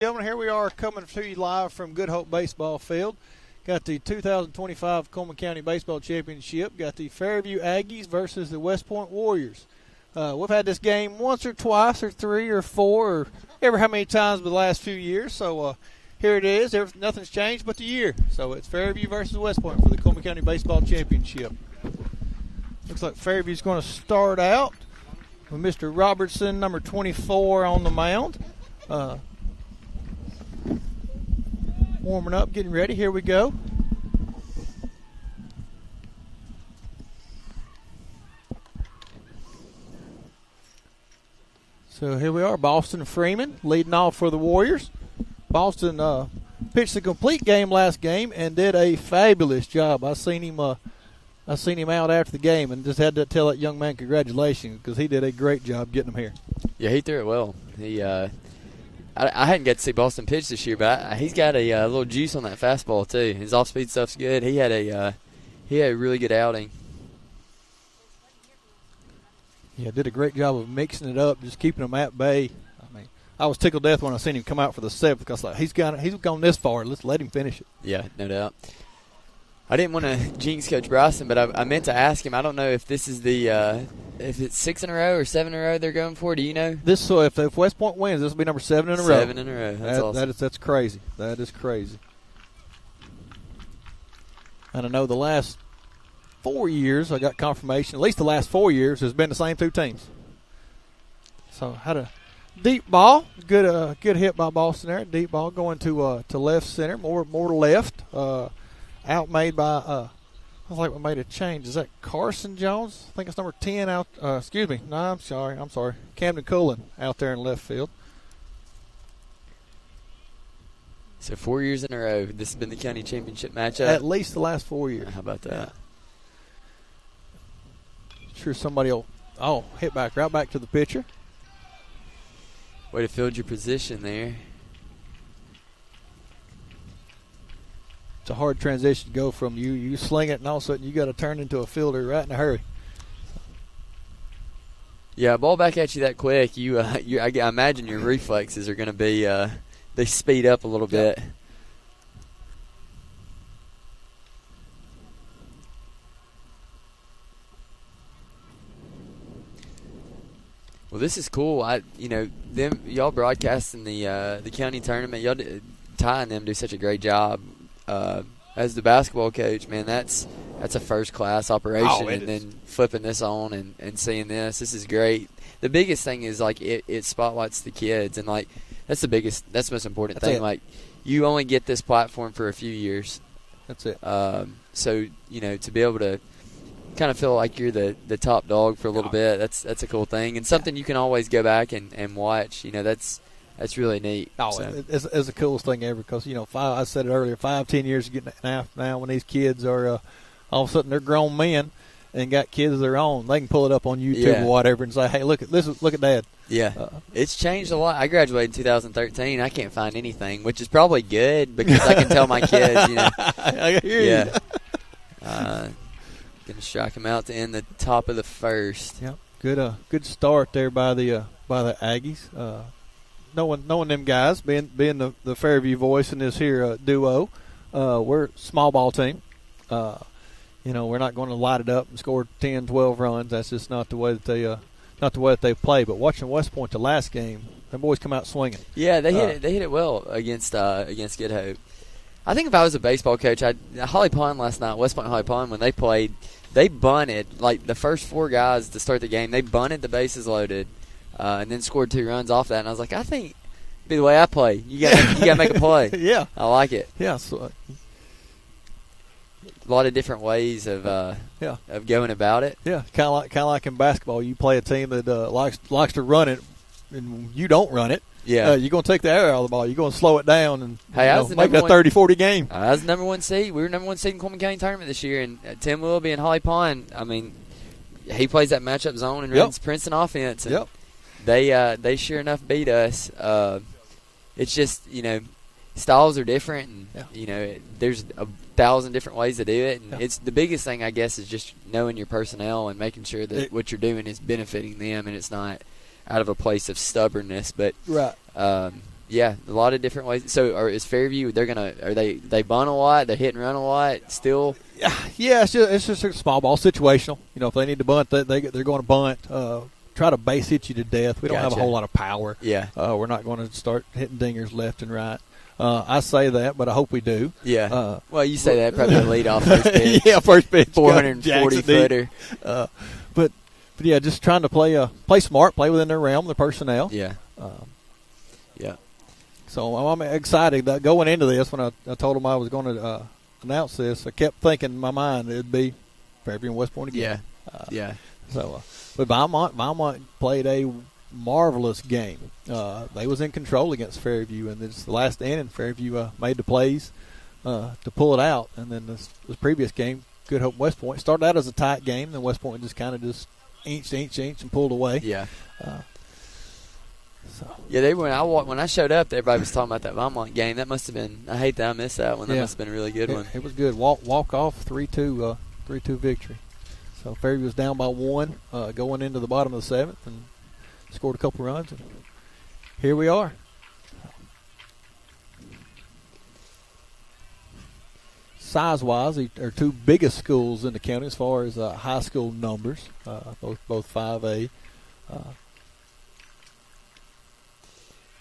Gentlemen, here we are coming to you live from Good Hope Baseball Field. Got the 2025 Cullman County Baseball Championship. Got the Fairview Aggies versus the West Point Warriors. We've had this game once or twice or three or four or ever how many times in the last few years. So here it is. Nothing's changed but the year. So it's Fairview versus West Point for the Cullman County Baseball Championship. Looks like Fairview's going to start out with Mr. Robertson, number 24, on the mound. Warming up, getting ready. Here we go. So here we are, Boston Freeman leading off for the Warriors. Boston pitched a complete game last game and did a fabulous job. I seen him out after the game and just had to tell that young man congratulations because he did a great job getting him here. Yeah, he threw it well. He I hadn't got to see Boston pitch this year, but he's got a little juice on that fastball too. His off-speed stuff's good. He had a really good outing. Yeah, did a great job of mixing it up, just keeping them at bay. I mean, I was tickled to death when I seen him come out for the seventh because like he's gone this far. Let's let him finish it. Yeah, no doubt. I didn't want to jinx Coach Bryson, but I meant to ask him. I don't know if this is if it's 6 in a row or 7 in a row they're going for. Do you know? If West Point wins, this will be number 7 in a row. 7 in a row. That's awesome. That's crazy. That is crazy. And I know the last 4 years, I got confirmation. At least the last 4 years has been the same two teams. So had a deep ball, good hit by Boston there. Deep ball going to left center, more to left. Outmade by looks like we made a change. Is that Carson Jones? I think it's number 10 out. Excuse me. No, I'm sorry. Camden Cullman out there in left field. So 4 years in a row, this has been the county championship matchup. At least the last 4 years. How about that? Yeah. Sure, somebody will hit right back to the pitcher. Way to field your position there. It's a hard transition to go from you sling it and all of a sudden you got to turn into a fielder right in a hurry. Yeah, ball back at you that quick. I imagine your reflexes are going to be they speed up a little bit. Well, this is cool. Y'all broadcasting the county tournament. Ty and them do such a great job. As the basketball coach, man, that's a first class operation, and then flipping this on and seeing this is great. The biggest thing is like it spotlights the kids, and like that's the most important thing. Like you only get this platform for a few years. That's it. So to be able to kind of feel like you're the top dog for a little bit, that's a cool thing, and something you can always go back and watch. That's really neat. It's the coolest thing ever because, I said it earlier, 5-10 years of getting now when these kids are all of a sudden they're grown men and got kids of their own. They can pull it up on YouTube or whatever and say, hey, look at Dad. Yeah. It's changed a lot. I graduated in 2013. I can't find anything, which is probably good because I can tell my kids, I hear you. Going to strike them out to end the top of the first. Yep. Good start there by the Aggies. Knowing them guys, being the Fairview voice in this here duo, we're a small ball team. We're not going to light it up and score 10, 12 runs. That's just not the way that they play. But watching West Point the last game, them boys come out swinging. Yeah, they hit it well against Good Hope. I think if I was a baseball coach, Holly Pond last night, West Point Holly Pond, when they played, they bunted like the first 4 guys to start the game. They bunted the bases loaded. And then scored 2 runs off that, and I was like, I think it'd be the way I play. You got to make a play. Yeah, I like it. Yeah, so, a lot of different ways of going about it. Yeah, kind of like in basketball, you play a team that likes to run it, and you don't run it. Yeah, you're going to take the air out of the ball. You're going to slow it down and make that 30-40 game. I was the number 1 seed. We were number 1 seed in Cullman County tournament this year, and Tim Willoughby and Holly Pond. I mean, he plays that matchup zone and runs Princeton offense. And they sure enough beat us. It's just styles are different, and there's 1,000 different ways to do it. And it's the biggest thing, I guess, is just knowing your personnel and making sure that what you're doing is benefiting them, and it's not out of a place of stubbornness. But Yeah, a lot of different ways. So, is Fairview? They bunt a lot? They hit and run a lot still? Yeah, it's just a small ball situational. If they need to bunt, they're going to bunt. Try to base hit you to death. We don't have a whole lot of power. Yeah, we're not going to start hitting dingers left and right. I say that, but I hope we do. Yeah. Well, you say that probably the lead off first pitch. Yeah, first pitch, 440 footer. But yeah, just trying to play smart, play within their realm, their personnel. Yeah. Yeah. So I'm excited that going into this. When I told them I was going to announce this, I kept thinking in my mind it'd be Fairview and West Point again. Yeah. So, but Valmont played a marvelous game. They was in control against Fairview, and it's the last inning. Fairview made the plays to pull it out, and then this previous game, Good Hope West Point started out as a tight game. Then West Point just kind of inched and pulled away. Yeah. So. Yeah, when I showed up, everybody was talking about that Valmont game. That must have been. I hate that I missed that one. That must have been a really good one. It was good. Walk off 3-2 victory. So Fairview was down by 1 going into the bottom of the 7th and scored a couple runs. And here we are. Size-wise, they're two biggest schools in the county as far as high school numbers, both 5A.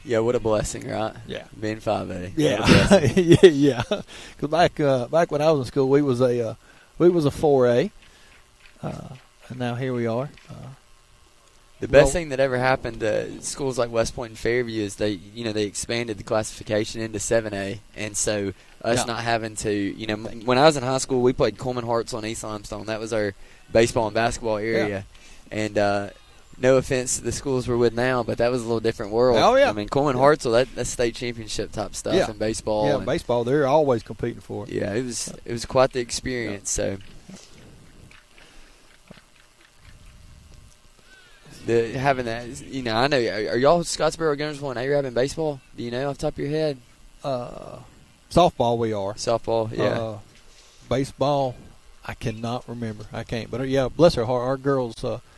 Yeah, what a blessing, right? Yeah, being 5A. Yeah, yeah. Because back when I was in school, we was a 4A, and now here we are. The best thing that ever happened to schools like West Point and Fairview is they expanded the classification into 7A, and so us not having to, when I was in high school, we played Cullman Hartsel and East Limestone. That was our baseball and basketball area, and no offense to the schools we're with now, but that was a little different world. Oh, yeah. I mean, Cullman Hartsel, that's state championship type stuff in baseball. Yeah, baseball, they're always competing for it. Yeah, it was quite the experience. So having that, I know. Are y'all Scottsboro Gunnersville and A having baseball? Do you know off the top of your head? Softball, we are. Softball, yeah. Baseball, I cannot remember. I can't. But yeah, bless her heart, our girls.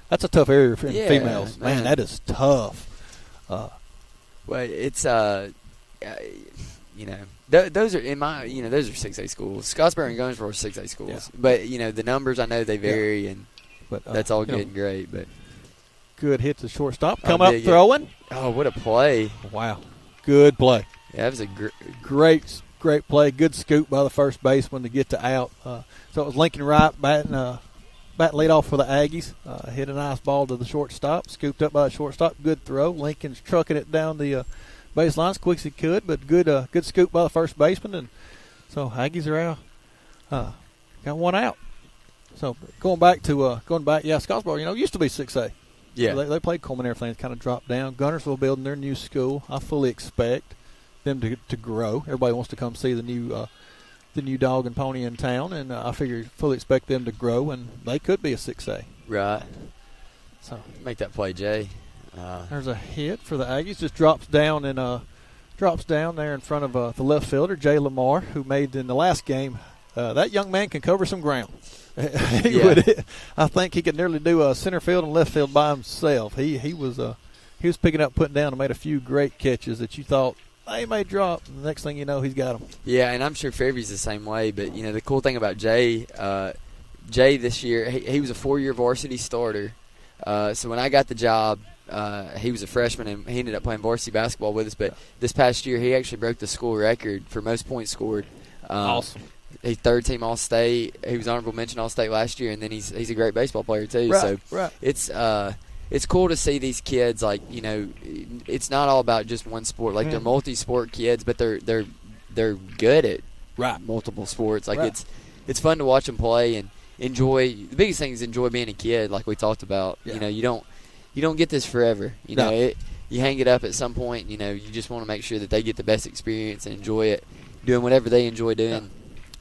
That's a tough area for females. Man, that is tough. Well, it's those are those are 6A schools. Scottsboro and Gunnersville are 6A schools. Yeah. But the numbers, I know they vary, and that's all good and great. But good hit to shortstop. Come up throwing. Oh, what a play! Wow, good play. Yeah, that was a great play. Good scoop by the first baseman to get to out. So it was Lincoln Wright batting lead off for the Aggies. Hit a nice ball to the shortstop. Scooped up by the shortstop. Good throw. Lincoln's trucking it down the baseline as quick as he could, but good scoop by the first baseman. And so Aggies are out. Got one out. So going back, Scottsboro, used to be 6A. Yeah. So they played Cullman, everything kind of dropped down. Gunnersville building their new school. I fully expect them to grow. Everybody wants to come see the new dog and pony in town, and I fully expect them to grow, and they could be a 6A. Right. So make that play, Jay. There's a hit for the Aggies. Just drops down there in front of the left fielder, Jay Lamar, who made in the last game. That young man can cover some ground. I think he could nearly do center field and left field by himself. He was picking up, putting down, and made a few great catches that you thought they may drop. And the next thing you know, he's got them. Yeah, and I'm sure Fairview's the same way. But the cool thing about Jay this year, he was a 4-year varsity starter. So when I got the job, he was a freshman, and he ended up playing varsity basketball with us. But this past year, he actually broke the school record for most points scored. Awesome. He's third-team All-State. He was honorable mention All-State last year, and then he's a great baseball player too. Right. It's cool to see these kids. It's not all about just one sport. They're multi-sport kids, but they're good at multiple sports. It's fun to watch them play and enjoy. The biggest thing is enjoy being a kid, like we talked about. Yeah. You don't get this forever. You hang it up at some point. You just want to make sure that they get the best experience and enjoy it, doing whatever they enjoy doing.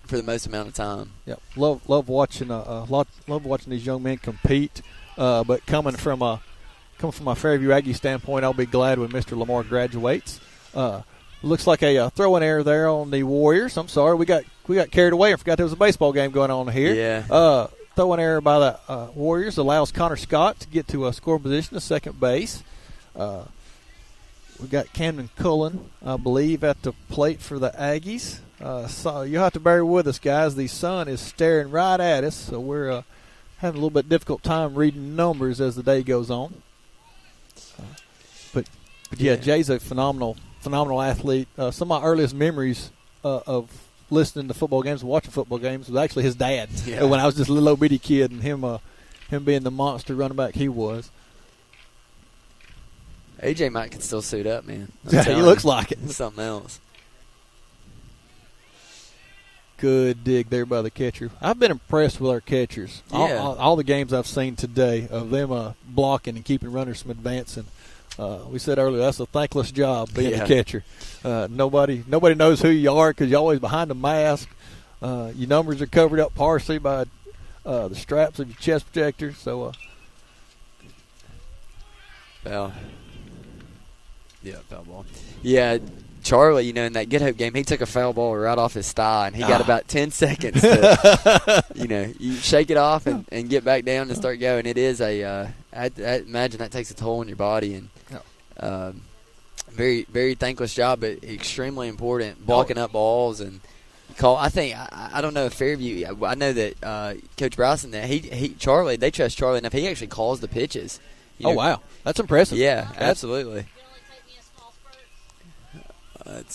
For the most amount of time. Yeah, love watching these young men compete. But coming from a Fairview Aggie standpoint, I'll be glad when Mr. Lamar graduates. Looks like a throwing error there on the Warriors. I'm sorry, we got carried away and forgot there was a baseball game going on here. Yeah. Throwing error by the Warriors allows Connor Scott to get to a score position at second base. We got Camden Cullman, I believe, at the plate for the Aggies. So you'll have to bear with us, guys. The sun is staring right at us, so we're having a little bit difficult time reading numbers as the day goes on. But yeah, Jay's a phenomenal athlete. Some of my earliest memories of listening to football games and watching football games was actually his dad. Yeah. When I was just a little old bitty kid, and him being the monster running back he was. AJ Mike can still suit up, man. Yeah, he looks like it. Something else. Good dig there by the catcher. I've been impressed with our catchers. Yeah. All the games I've seen today of them blocking and keeping runners from advancing. We said earlier that's a thankless job being a catcher. Nobody knows who you are because you're always behind a mask. Your numbers are covered up partially by the straps of your chest protector. So, foul. Yeah, foul ball. Yeah, Charlie, in that Good Hope game, he took a foul ball right off his thigh, and he got about 10 seconds to, you shake it off and get back down and start going. It is I imagine that takes a toll on your body, and very, very thankless job, but extremely important, blocking up balls and I don't know if Fairview, I know that Coach Bryson, that Charlie, they trust Charlie enough, he actually calls the pitches. Wow. That's impressive. Yeah, absolutely. The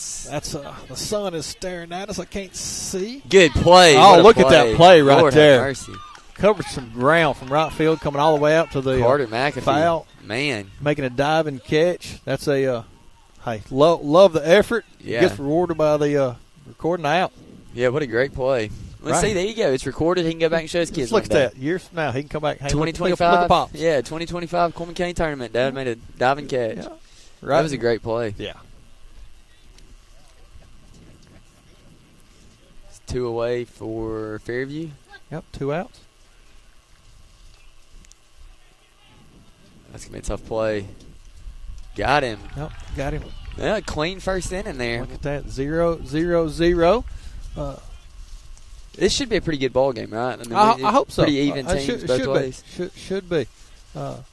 sun is staring at us. I can't see. Good play. Oh, look at that play right Lord there. Have mercy. Covered some ground from right field, coming all the way out to the Carter McAfee. foul. Man, making a dive and catch. That's a love the effort. Yeah. Gets rewarded by the recording out. Yeah, what a great play. Let's see. There you go. It's recorded. He can go back and show his kids. Look at that. Years from now, he can come back. 2025. Look at Pops. Yeah, 2025 Cullman County Tournament. Dad made a dive and catch. Yeah. Right. That was a great play. Yeah. 2 away for Fairview. Yep, 2 outs. That's going to be a tough play. Got him. Yep, got him. Yeah, clean first inning there. Look at that. 0-0-0. This should be a pretty good ball game, right? I hope so. Pretty even teams both ways. Should be. It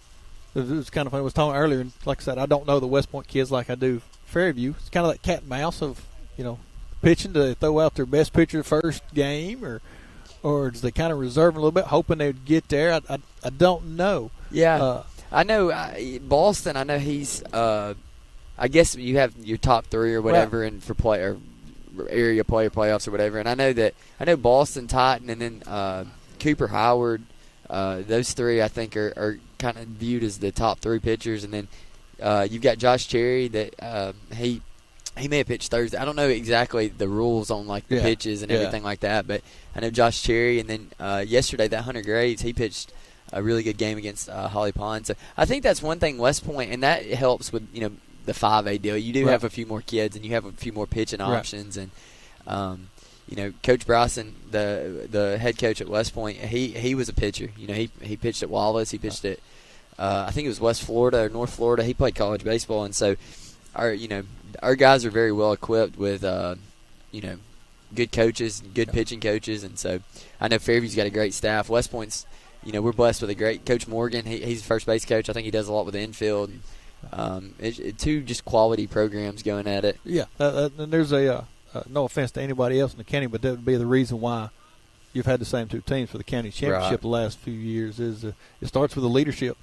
was kind of funny. I was talking earlier, and like I said, I don't know the West Point kids like I do Fairview. It's kind of that cat and mouse of, pitching to throw out their best pitcher the first game, or does they kind of reserve a little bit, hoping they'd get there? I don't know. Yeah. I know Boston. I know he's. I guess you have your top 3 or whatever, and for play or area play or playoffs or whatever. And I know Boston, Titan, and then Cooper Howard. Those 3 I think are kind of viewed as the top 3 pitchers, and then you've got Josh Cherry that he may have pitched Thursday. I don't know exactly the rules on the pitches and everything like that, but I know Josh Cherry, and then yesterday that Hunter Graves, he pitched a really good game against Holly Pond. So I think that's one thing West Point, and that helps with the 5A deal. You do have a few more kids, and you have a few more pitching options, and Coach Bryson, the head coach at West Point, he was a pitcher. He pitched at Wallace, he pitched at I think it was West Florida or North Florida. He played college baseball, and so our guys are very well equipped with good coaches, good pitching coaches, and so I know Fairview's got a great staff. West Point's, we're blessed with a great Coach Morgan. He's the first base coach. I think he does a lot with the infield. Two just quality programs going at it. Yeah, and there's no offense to anybody else in the county, but that would be the reason why you've had the same 2 teams for the county championship the last few years. Is it starts with the leadership.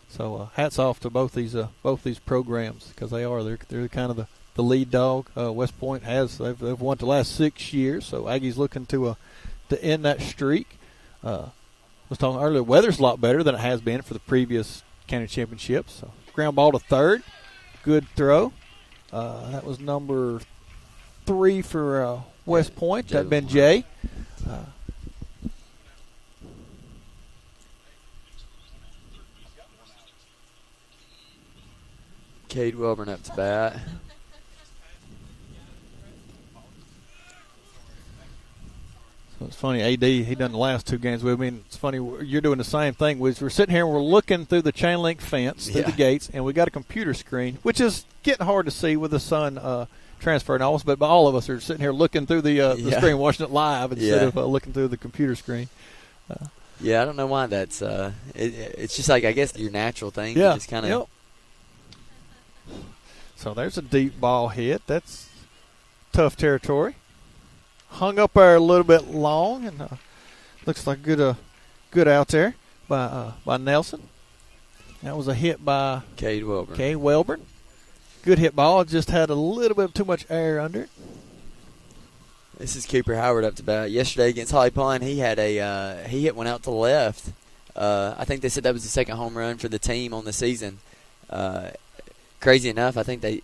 So hats off to both these programs, because they're kind of the lead dog. West Point they've won the last 6 years, so Aggie's looking to end that streak. I was talking earlier, weather's a lot better than it has been for the previous county championships. So ground ball to third, good throw. That was number 3 for West Point. That'd been Jay. Cade Welburn up to bat. So it's funny, AD, he done the last 2 games with me, and it's funny, you're doing the same thing. We're sitting here and we're looking through the chain link fence, through the gates, and we got a computer screen, which is getting hard to see with the sun transferring almost, but all of us are sitting here looking through the screen, watching it live instead of looking through the computer screen. I don't know why that's it's just like, I guess, your natural thing. Yeah. You just kind of. Yep. So there's a deep ball hit. That's tough territory. Hung up there a little bit long, and looks like good out there by Nelson. That was a hit by Cade Welburn. Cade Welburn. Good hit ball. Just had a little bit too much air under it. This is Cooper Howard up to bat. Yesterday against Holly Pond, he had he hit one out to the left. I think they said that was the second home run for the team on the season. Crazy enough, I think they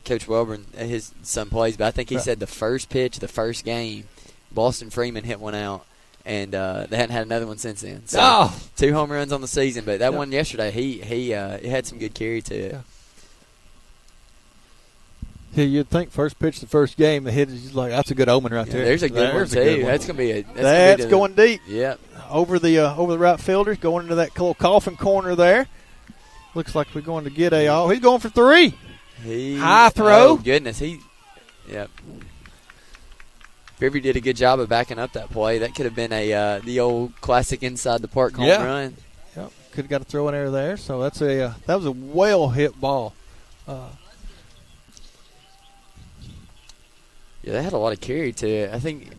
Coach Welburn, his son plays, but I think he said the first pitch, the first game, Boston Freeman hit one out, and they hadn't had another one since then. So 2 home runs on the season, but that one yesterday, he had some good carry to it. Yeah, you'd think first pitch the first game, the hit is like that's a good omen right there. There's a good one too. That's gonna be going deep. Yep. Over the right fielders, going into that little coffin corner there. Looks like we're going to get he's going for 3. High throw. Oh goodness, yep. Fairview did a good job of backing up that play. That could have been the old classic inside the park home run. Yep. Could have got a throw in there. So that's that was a well hit ball. Yeah, they had a lot of carry to it. I think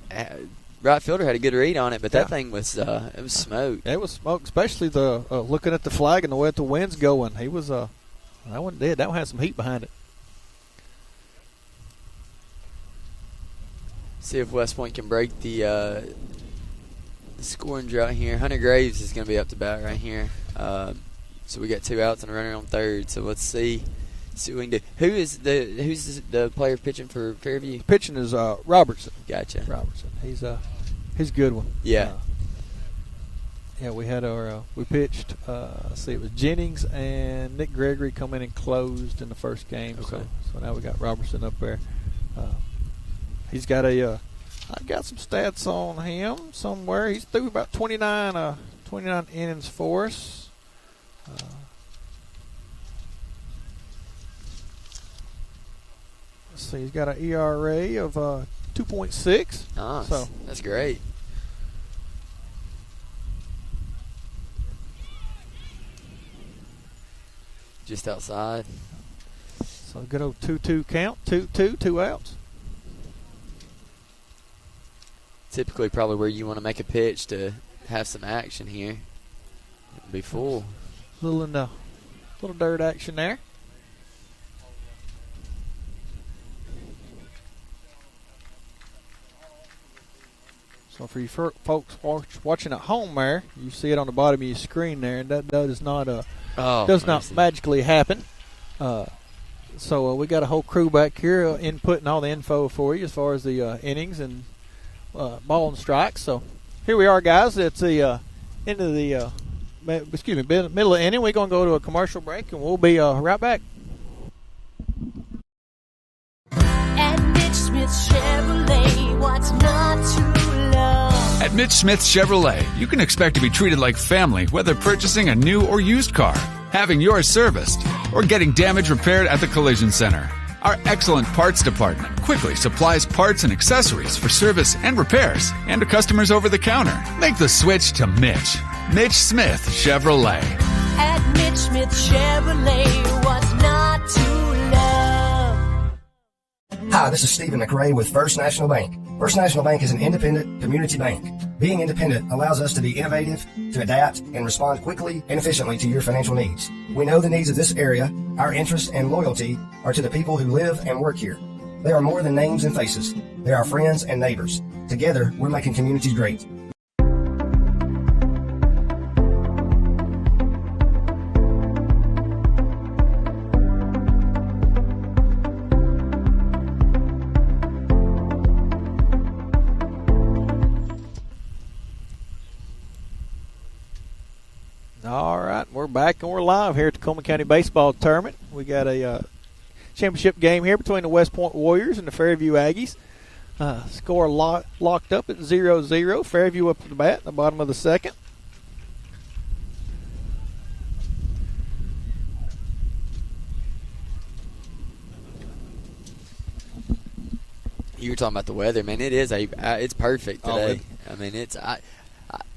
right fielder had a good read on it, but that thing was it was smoke. It was smoke, especially the looking at the flag and the way the wind's going. He was that one did. That one had some heat behind it. See if West Point can break the scoring drought here. Hunter Graves is going to be up to bat right here. So we got 2 outs and a runner on third. So let's see what we can do. Who's the player pitching for Fairview? Pitching is Robertson. Gotcha. Robertson. He's a good one. Yeah. We had we pitched. Let's see, it was Jennings and Nick Gregory come in and closed in the first game. Okay. So now we got Robertson up there. He's got I got some stats on him somewhere. He's threw about 29 innings for us. Let's see, he's got an ERA of 2.6. Nice. So that's great. Just outside. So good old 2-2 count. 2-2, 2 outs. Typically probably where you want to make a pitch to have some action here. It'll be full. Little dirt action there. So for you folks watching at home there, you see it on the bottom of your screen there, and that does not magically happen. So we got a whole crew back here inputting all the info for you as far as the innings and ball and strikes. So here we are, guys. It's the end of the middle of the inning. We're going to go to a commercial break, and we'll be right back. At Mitch Smith Chevrolet, what's not to love? At Mitch Smith Chevrolet, you can expect to be treated like family, whether purchasing a new or used car, having yours serviced, or getting damage repaired at the Collision Center. Our excellent parts department quickly supplies parts and accessories for service and repairs, and to customers over the counter. Make the switch to Mitch. Mitch Smith Chevrolet. At Mitch Smith Chevrolet, what's not to love? Hi, this is Stephen McRae with First National Bank. First National Bank is an independent community bank. Being independent allows us to be innovative, to adapt, and respond quickly and efficiently to your financial needs. We know the needs of this area. Our interest and loyalty are to the people who live and work here. They are more than names and faces. They are friends and neighbors. Together, we're making communities great. All right, we're back and we're live here at the Cullman County Baseball Tournament. We got a championship game here between the West Point Warriors and the Fairview Aggies. Score locked up at 0-0. Fairview up to the bat in the bottom of the second. You were talking about the weather, man. It is it's perfect today. I mean,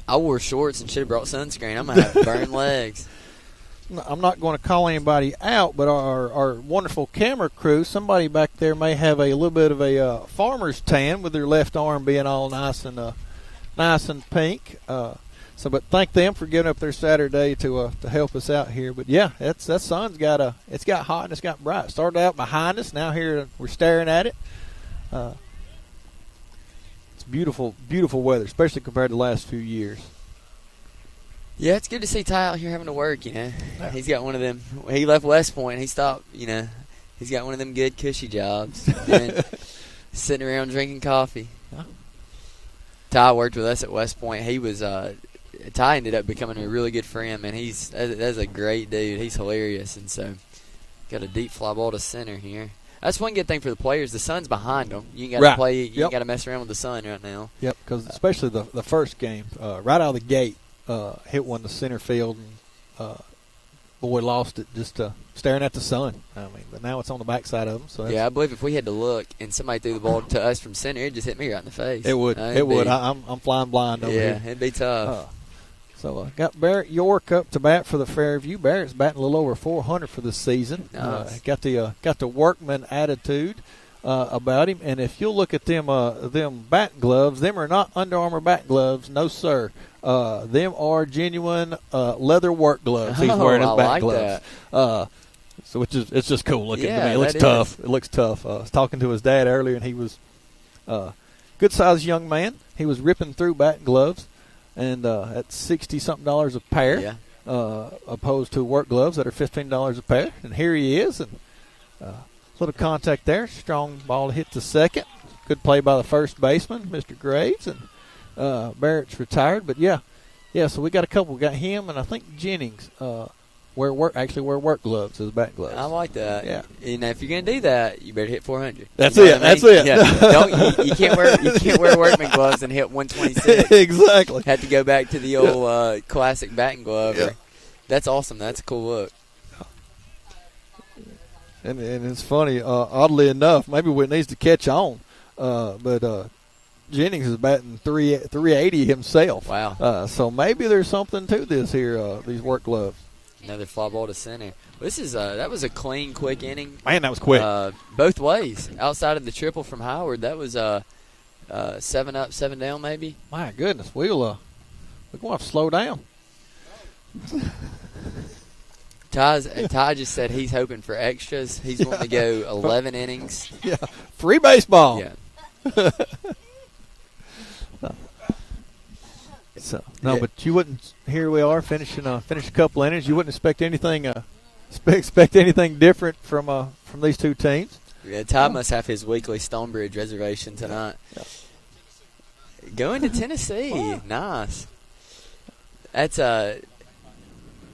I wore shorts and should have brought sunscreen. I'm gonna have burned legs. I'm not going to call anybody out, but our wonderful camera crew, somebody back there may have a little bit of a farmer's tan with their left arm being all nice and pink. But thank them for giving up their Saturday to help us out here. But yeah, that sun's got hot and it's got bright. Started out behind us, now here we're staring at it. It's beautiful, beautiful weather, especially compared to the last few years. Yeah, it's good to see Ty out here having to work, Yeah. He's got one of them. He left West Point. He stopped, He's got one of them good, cushy jobs. And sitting around drinking coffee. Yeah. Ty worked with us at West Point. He was, Ty ended up becoming a really good friend, man. That's a great dude. He's hilarious. And so, got a deep fly ball to center here. That's one good thing for the players. The sun's behind them. You ain't got to play. You ain't got to mess around with the sun right now. Yep, because especially the first game, right out of the gate, hit one to center field, and boy lost it just staring at the sun. I mean, but now it's on the backside of them. So yeah, I believe if we had to look and somebody threw the ball to us from center, it'd just hit me right in the face. It would. It would. I'm flying blind over here. Yeah, it'd be tough. Got Barrett York up to bat for the Fairview. Barrett's batting a little over 400 for the season. Nice. Got the workman attitude about him. And if you'll look at them bat gloves, them are not Under Armour bat gloves. No, sir. Them are genuine leather work gloves. He's wearing his bat like gloves. That. So it's just cool looking to me. Yeah, It looks tough. It looks tough. I was talking to his dad earlier, and he was good sized young man. He was ripping through bat gloves, and at $60-something a pair, opposed to work gloves that are $15 a pair. And here he is, and little contact there. Strong ball to hit to second. Good play by the first baseman, Mr. Graves, and Barrett's retired. But yeah. So we got a couple. We got him, and I think Jennings wear work gloves as bat gloves. I like that. Yeah. If you're gonna do that, you better hit 400. That's you know it. That's it. Yeah. You can't wear workman gloves and hit 126. Exactly. Had to go back to the old classic batting glove. Yeah. That's awesome. That's a cool look. And it's funny, oddly enough, maybe it needs to catch on, but Jennings is batting 380 himself. Wow. So maybe there's something to this here, these work gloves. Another fly ball to center. Well, this is that was a clean, quick inning. Man, that was quick. Both ways. Outside of the triple from Howard, that was 7 up, 7 down, maybe. My goodness, we're going to have to slow down. Ty just said he's hoping for extras. He's wanting to go 11 innings. Yeah, free baseball. Yeah. But you wouldn't. Here we are finishing a couple innings. You wouldn't expect anything different from these two teams. Yeah, Ty must have his weekly Stonebridge reservation tonight. Yeah. Going to Tennessee, Wow. Nice. That's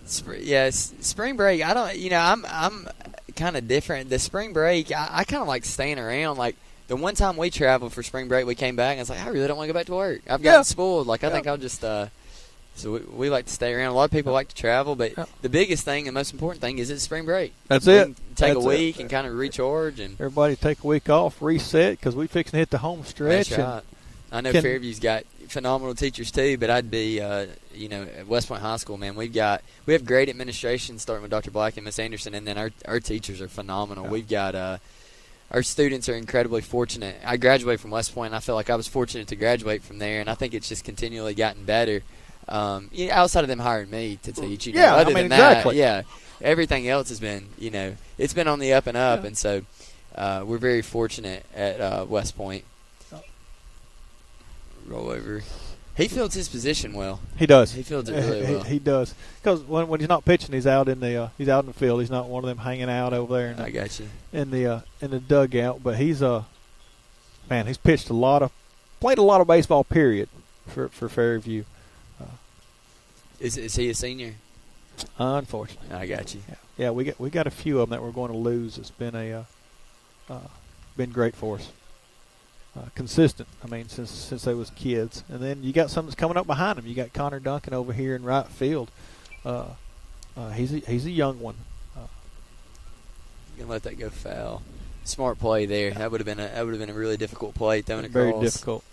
spring break. I don't. I'm kind of different. The spring break, I kind of like staying around. Like the one time we traveled for spring break, we came back and I was like, I really don't want to go back to work. I've gotten spoiled. Like I think I'll just. So we like to stay around. A lot of people like to travel, but the biggest thing, the most important thing, is it's spring break. That's it. Take a week and kind of recharge and everybody take a week off, reset because we fixing to hit the home stretch. That's right. I know Fairview's got phenomenal teachers too, but I'd be, at West Point High School, man, we have great administration starting with Dr. Black and Miss Anderson, and then our teachers are phenomenal. Yeah. We've got our students are incredibly fortunate. I graduated from West Point, and I feel like I was fortunate to graduate from there, and I it's just continually gotten better. Outside of them hiring me to teach, other than exactly. that, everything else has been, it's been on the up and up, and so we're very fortunate at West Point. Roll over. He fields his position well. He does. He fields it really well. He does because when he's not pitching, he's out in the field. He's not one of them hanging out over there. I got you. In the dugout, but he's he's pitched played a lot of baseball. Period for Fairview. Is he a senior? Unfortunately, I got you. Yeah, we got a few of them that we're going to lose. It's been been great for us. Consistent. I mean, since they was kids, and then you got some that's coming up behind him. You got Connor Duncan over here in right field. He's a young one. You can let that go foul. Smart play there. That would have been a really difficult play throwing across. Very difficult.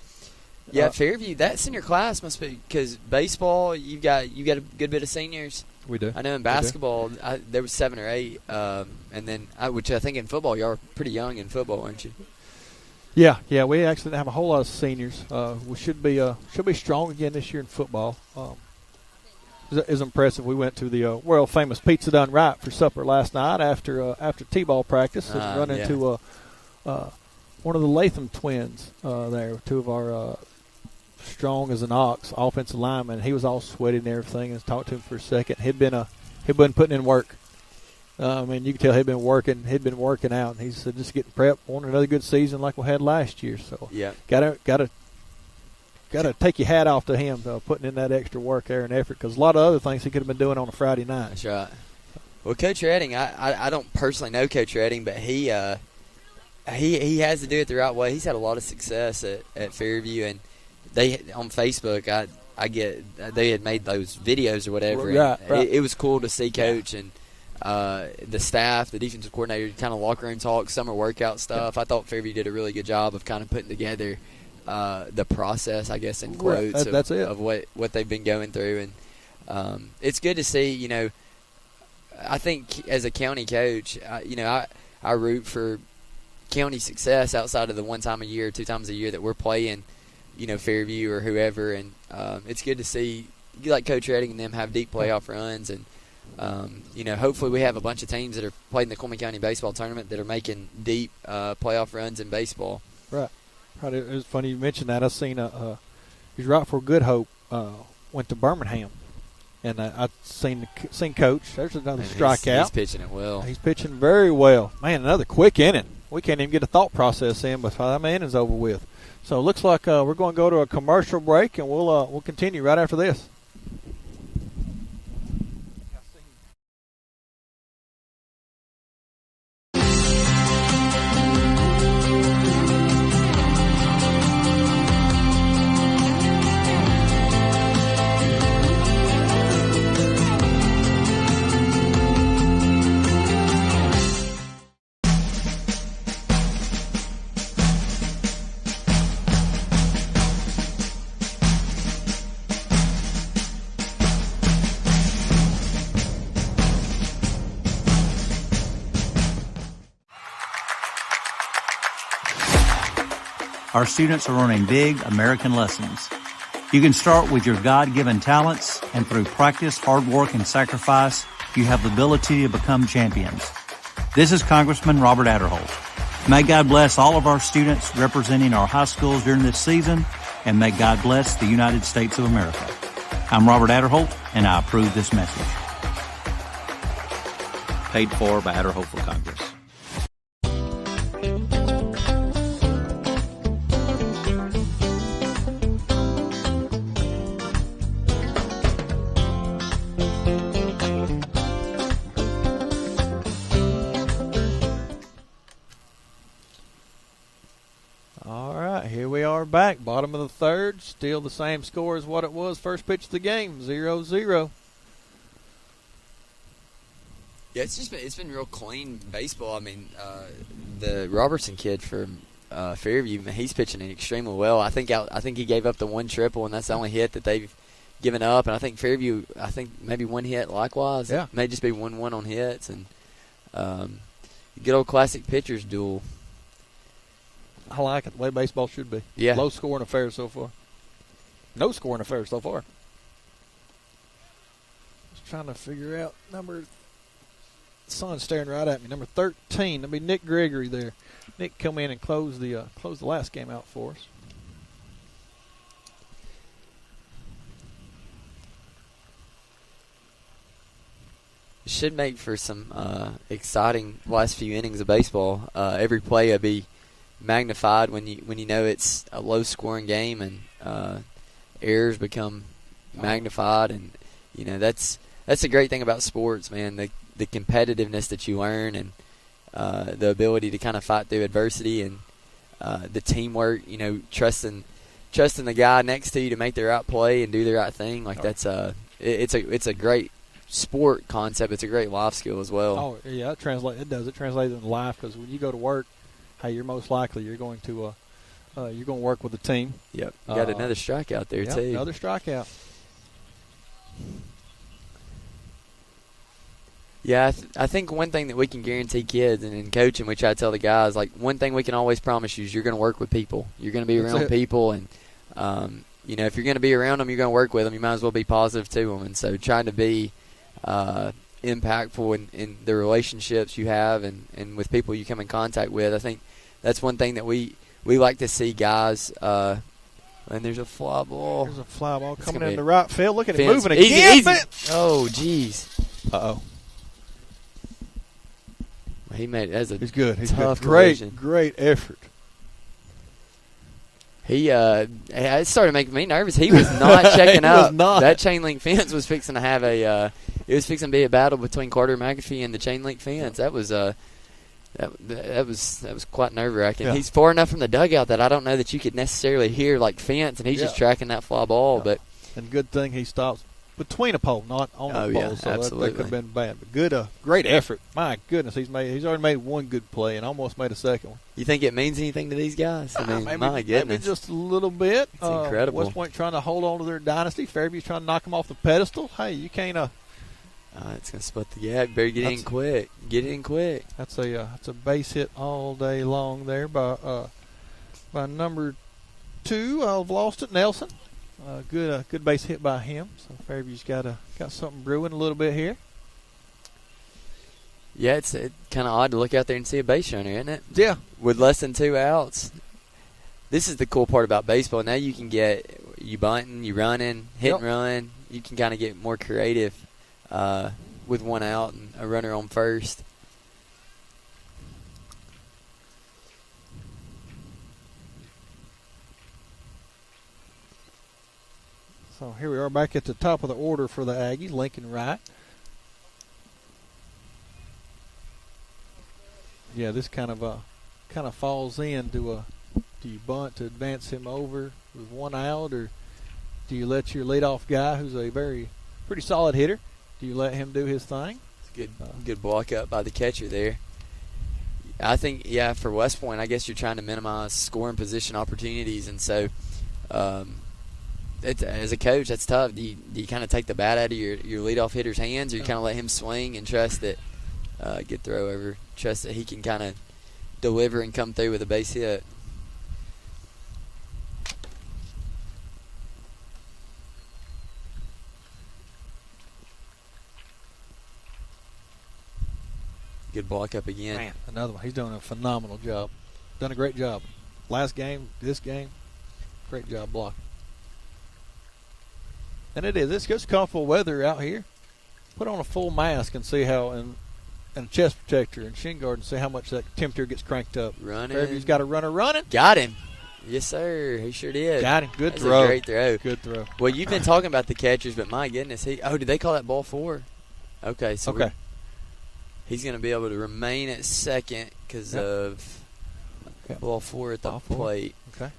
Yeah, Fairview. That senior class must be because baseball. You got a good bit of seniors. We do. I know in basketball there was 7 or 8, and then which I think in football y'all are pretty young in football, aren't you? Yeah. We actually didn't have a whole lot of seniors. We should be strong again this year in football. Is impressive. We went to the world famous Pizza Done Right for supper last night after T-ball practice and run into one of the Latham twins there. 2 of our strong as an ox offensive linemen. He was all sweaty and everything. And talked to him for a second. He'd been putting in work. I mean, you could tell he'd been working out. And he said just getting prepped, wanted another good season like we had last year. So gotta take your hat off to him putting in that extra work there and effort, because a lot of other things he could have been doing on a Friday night. That's right. Well, Coach Redding, I don't personally know Coach Redding, but he has to do it the right way. He's had a lot of success at Fairview, and they on Facebook they had made those videos or whatever. Right. It was cool to see Coach and the staff, the defensive coordinator, kind of locker room talk, summer workout stuff. I thought Fairview did a really good job of kind of putting together the process, I guess, in quotes, of what they've been going through. And it's good to see, I think as a county coach, I root for county success outside of the 1 time a year, 2 times a year that we're playing, Fairview or whoever. And it's good to see, like Coach Redding and them, have deep playoff runs. And, hopefully we have a bunch of teams that are playing the Cullman County Baseball Tournament that are making deep playoff runs in baseball. Right. It was funny you mentioned that. I seen he's right for Good Hope. Went to Birmingham, and I seen Coach. There's another strikeout. He's pitching it well. He's pitching very well. Man, another quick inning. We can't even get a thought process in before that inning's over with. So it looks like we're going to go to a commercial break, and we'll continue right after this. Our students are learning big American lessons. You can start with your God-given talents, and through practice, hard work, and sacrifice, you have the ability to become champions. This is Congressman Robert Adderholt. May God bless all of our students representing our high schools during this season, and may God bless the United States of America. I'm Robert Adderholt, and I approve this message. Paid for by Adderholt for Congress. Back, bottom of the third, still the same score as what it was first pitch of the game, 0-0. Yeah, it's been real clean baseball. I mean, the Robertson kid from Fairview, he's pitching it extremely well. I think he gave up the 1 triple, and that's the only hit that they've given up. And I think Fairview, maybe 1 hit likewise. Yeah, may just be 1-1 on hits, and good old classic pitchers duel. I like it, the way baseball should be. Yeah. Low scoring affair so far. No scoring affair so far. Just trying to figure out number. Son's staring right at me. Number 13. That'll be Nick Gregory there. Nick come in and close the last game out for us. Should make for some exciting last few innings of baseball. Every play will be magnified when you know it's a low scoring game, and errors become magnified, and that's the great thing about sports, man. The competitiveness that you learn, and the ability to kind of fight through adversity, and the teamwork. Trusting the guy next to you to make the right play and do the right thing. That's it's a great sport concept. It's a great life skill as well. Oh yeah, it translates into life, because when you go to work, hey, you're most likely you're going to work with a team. Yep. You got another strikeout there too. Another strikeout. Yeah, I think one thing that we can guarantee kids, and in coaching we try to tell the guys, like, one thing we can always promise you is you're going to work with people. You're going to be around people, and, if you're going to be around them, you're going to work with them. You might as well be positive to them. And so trying to be impactful in the relationships you have and with people you come in contact with, I think that's one thing that we like to see guys. And there's a fly ball. There's a fly ball coming in the right field. Look at it moving easy, again. Easy. Oh, jeez. Uh-oh. He made it as a He's good. He's tough good. Great effort. It started making me nervous. He was not checking up. Was not. That chain link fence was fixing to have it was fixing to be a battle between Carter McAfee and the chain link fence. That was that was quite nerve wracking. Yeah. He's far enough from the dugout that I don't know that you could necessarily hear like fence, and he's just tracking that fly ball. Yeah. But good thing he stops between a pole, not on the pole. Yeah, so absolutely. that could have been bad. But good, great effort. My goodness, he's already made one good play and almost made a second one. You think it means anything to these guys? I mean, maybe, my goodness, maybe just a little bit. It's incredible. West Point trying to hold on to their dynasty. Fairview's trying to knock them off the pedestal. Hey, you can't. It's gonna split the gap. Better get in quick. Get in quick. That's a base hit all day long there by number 2. I've lost it, Nelson. Good base hit by him. So Fairview's got something brewing a little bit here. Yeah, it's kind of odd to look out there and see a base runner, isn't it? Yeah. With less than 2 outs. This is the cool part about baseball. Now you can get you bunting, you running, hit and run. You can kind of get more creative with 1 out and a runner on first. So here we are back at the top of the order for the Aggies. Lincoln Wright. Yeah, this kind of falls in. Do you bunt to advance him over with 1 out, or do you let your leadoff guy, who's a pretty solid hitter, do you let him do his thing? It's good block up by the catcher there. I think, for West Point, I guess you're trying to minimize scoring position opportunities, and so as a coach, that's tough. Do you kind of take the bat out of your leadoff hitter's hands, or you kind of let him swing and trust that good throw over, trust that he can kind of deliver and come through with a base hit? Good block up again. Man, another one. He's doing a phenomenal job. Done a great job. Last game, this game, great job blocking. And it is. It's just comfortable weather out here. Put on a full mask and see how, and a chest protector and shin guard, and see how much that temperature gets cranked up. Running. Fairview's got a runner running. Got him. Yes, sir. He sure did. Got him. Good That's throw. A great throw. Good throw. Well, you've been talking about the catchers, but my goodness, did they call that ball 4? Okay, so he's going to be able to remain at second because of ball 4 at the plate. Okay.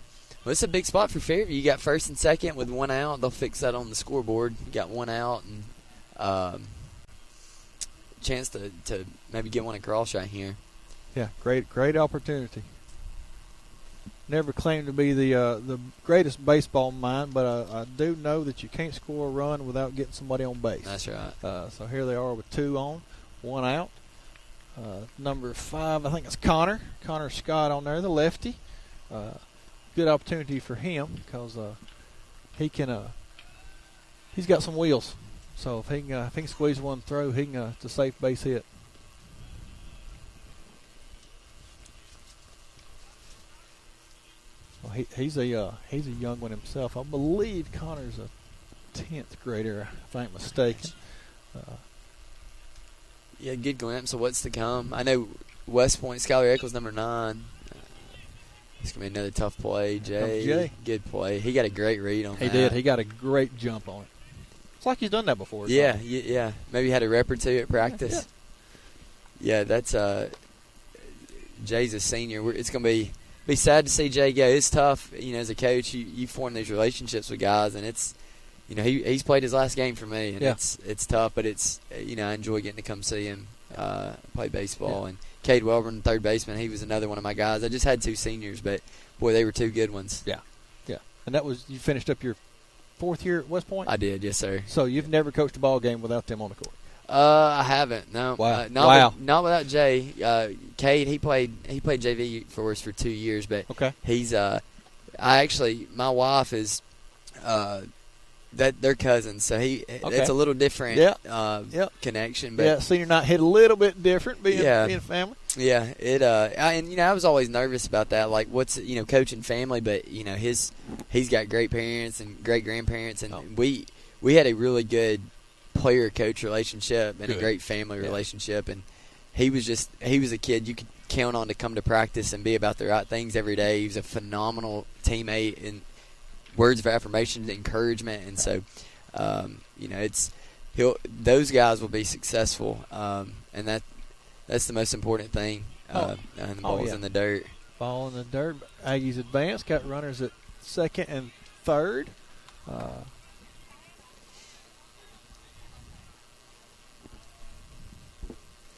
Well, it's a big spot for Fairview. You got first and second with 1 out. They'll fix that on the scoreboard. You got 1 out and chance to maybe get one across right here. Yeah, great opportunity. Never claimed to be the greatest baseball mind, but I do know that you can't score a run without getting somebody on base. That's right. So here they are with 2 on, 1 out. Number 5, I think it's Connor Scott on there, the lefty. Good opportunity for him because he's got some wheels. So if he can squeeze one through, it's a safe base hit. Well, he's a young one himself. I believe Connor's a 10th grader, if I ain't mistaken. Yeah, good glimpse of what's to come. I know West Point, Skylar Eccles, number 9. It's going to be another tough play. Jay, good play. He got a great read on that. He did. He got a great jump on it. It's like he's done that before. Yeah. Maybe had a rep or 2 at practice. Yeah, that's Jay's a senior. It's going to be sad to see Jay go. It's tough, as a coach. You form these relationships with guys, and it's, he's played his last game for me, and it's tough, but it's, I enjoy getting to come see him play baseball. Yeah. And Cade Welburn, third baseman, he was another one of my guys. I just had 2 seniors, but boy, they were 2 good ones. Yeah. And you finished up your 4th year at West Point? I did, yes, sir. So you've never coached a ball game without them on the court? I haven't. No. Wow. Not without Jay. Cade, he played JV for us for 2 years, but Okay. he's my wife is that they're cousins, so it's a little different connection. But senior night hit a little bit different being family. Yeah, I was always nervous about that. Like, what's coaching family, but he's got great parents and great grandparents, and we had a really good player-coach relationship and a great family relationship. And he was a kid you could count on to come to practice and be about the right things every day. He was a phenomenal teammate and words of affirmation, encouragement, and so those guys will be successful, and that's the most important thing. And the ball's in the dirt. Ball in the dirt. Aggies advance. Got runners at second and third.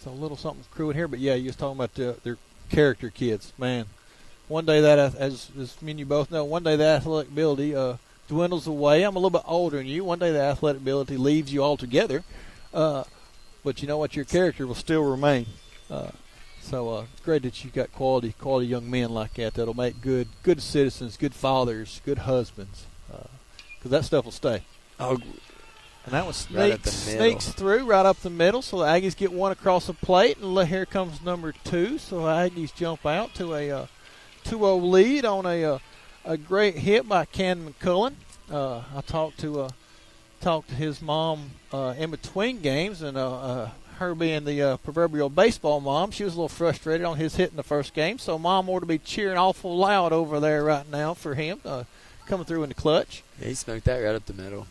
So a little something crewing here, but you was talking about their character kids. Man, one day that, as me and you both know, one day the athletic ability dwindles away. I'm a little bit older than you. One day the athletic ability leaves you altogether. But you know what? Your character will still remain. So it's great that you got quality young men like that that'll make good citizens, good fathers, good husbands. Because that stuff will stay. Oh, and that one sneaks through right up the middle. So the Aggies get one across the plate, and here comes number 2. So the Aggies jump out to a 2-0 lead on a great hit by Cannon Cullman. I talked to his mom in between games, and her being the proverbial baseball mom, she was a little frustrated on his hit in the first game. So Mom ought to be cheering awful loud over there right now for him coming through in the clutch. Yeah, he smoked that right up the middle.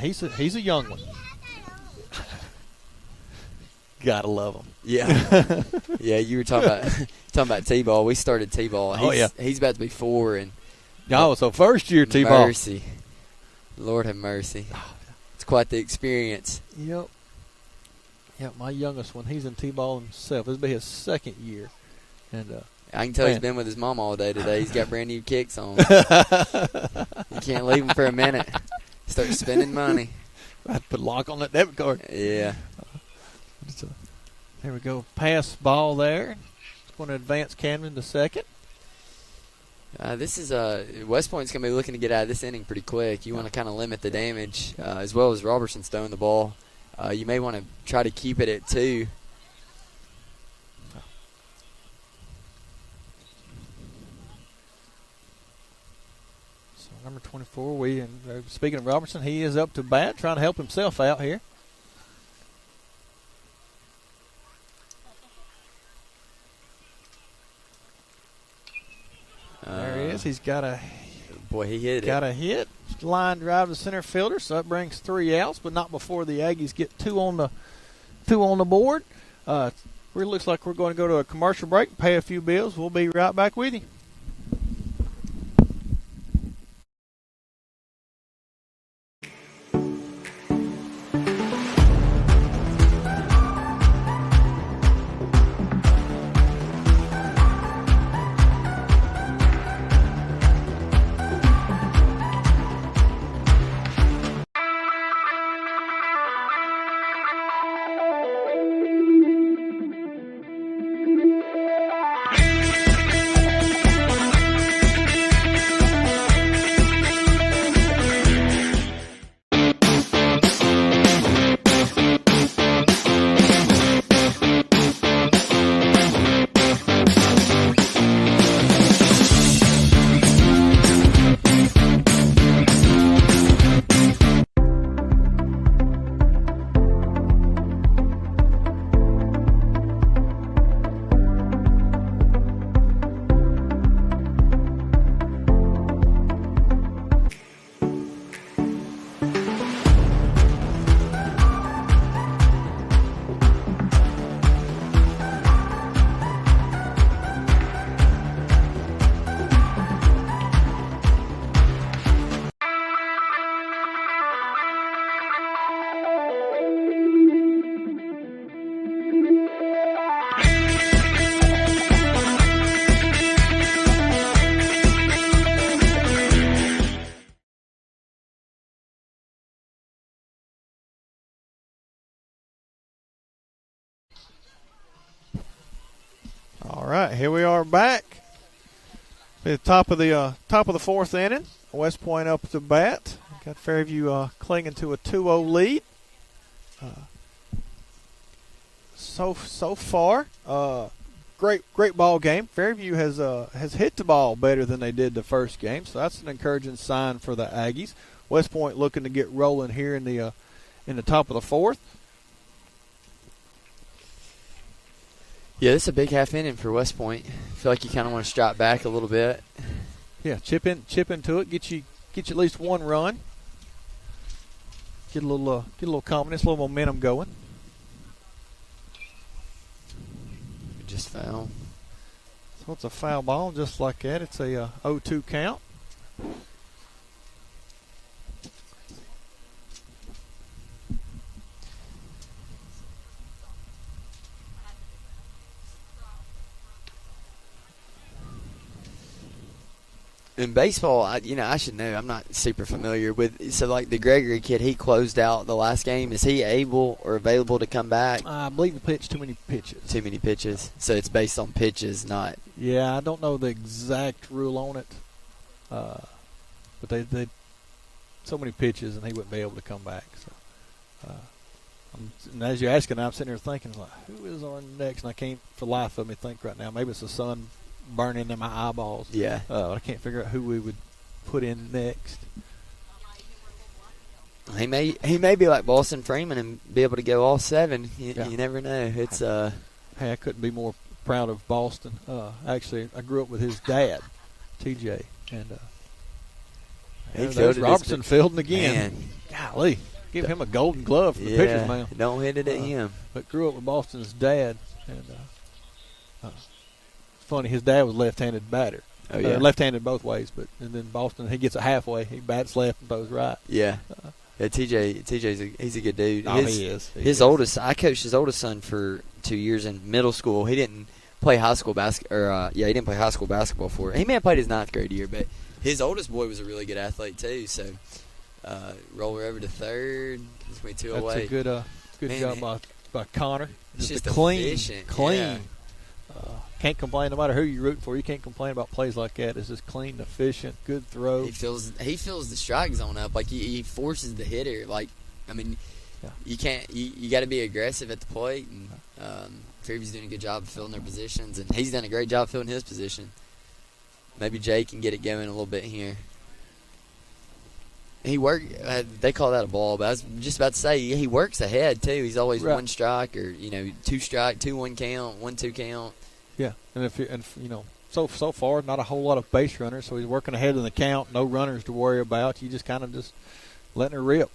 He's a young one. Gotta love him. Yeah, yeah. You were talking about T-ball. We started T-ball. He's about to be 4, and so first year T-ball. Mercy, Lord have mercy. It's quite the experience. Yep. Yeah, my youngest one, he's in T-ball himself. This will be his second year, and I can tell he's been with his mom all day today. He's got brand new kicks on. You can't leave him for a minute. Start spending money. I had to put a lock on that debit card. Yeah. There we go. Pass ball there. It's going to advance Camden to second. This is West Point's going to be looking to get out of this inning pretty quick. You want to kind of limit the damage as well as Robertson's throwing the ball. You may want to try to keep it at 2. So number 24, speaking of Robertson, he is up to bat, trying to help himself out here. There he is. He's got a he hit a hit. Line drive to center fielder, so that brings 3 outs, but not before the Aggies get 2 on the board. It looks like we're going to go to a commercial break, pay a few bills. We'll be right back with you. right, here we are back at the top of the fourth inning. West Point up to bat. Got Fairview clinging to a 2-0 lead. So far, great ball game. Fairview has hit the ball better than they did the first game, so that's an encouraging sign for the Aggies. West Point looking to get rolling here in the top of the fourth. Yeah, this is a big half inning for West Point. I feel like you kind of want to strike back a little bit. Yeah, chip into it. Get you at least one run. Get a little confidence, a little momentum going. Just foul. So it's a foul ball, just like that. It's a 0-2 count. In baseball, I should know. I'm not super familiar with. So, like the Gregory kid, he closed out the last game. Is he able or available to come back? I believe he pitched too many pitches. Too many pitches. So it's based on pitches, not. Yeah, I don't know the exact rule on it, but they so many pitches, and he wouldn't be able to come back. So, and as you're asking, I'm sitting here thinking, like, who is our next? And I can't for the life of me think right now. Maybe it's the sun burning in my eyeballs. Yeah. I can't figure out who we would put in next. He may be like Boston Freeman and be able to go all seven. You never know. It's Hey, I couldn't be more proud of Boston. Actually, I grew up with his dad, TJ, and there's Robertson fielding again. Man. Golly, give him a golden glove for the pitcher's mound. Don't hit it at him. But grew up with Boston's dad, and funny, his dad was left-handed batter. Oh, yeah. Left-handed both ways, and then Boston, he gets it halfway. He bats left and throws right. Yeah. Yeah, TJ's he's a good dude. He is. I coached his oldest son for 2 years in middle school. He didn't play high school basketball. He didn't play high school basketball for it. He may have played his 9th grade year, but his oldest boy was a really good athlete too. So roller over to third. It's going to be 2 away. That's a good job by Connor. It's just clean. Efficient. Clean. Yeah. Can't complain no matter who you're rooting for. You can't complain about plays like that. It's just clean, efficient, good throw. He fills the strike zone up. Like he forces the hitter. Like, I mean, you can't. You got to be aggressive at the plate. And Fairview's doing a good job of filling their positions, and he's done a great job filling his position. Maybe Jay can get it going a little bit here. He worked. They call that a ball, but I was just about to say he works ahead too. He's always one strike or 2 strike, 2-1 count, 1-2 count. Yeah, and so far not a whole lot of base runners, so he's working ahead in the count. No runners to worry about. You just kind of just letting her rip.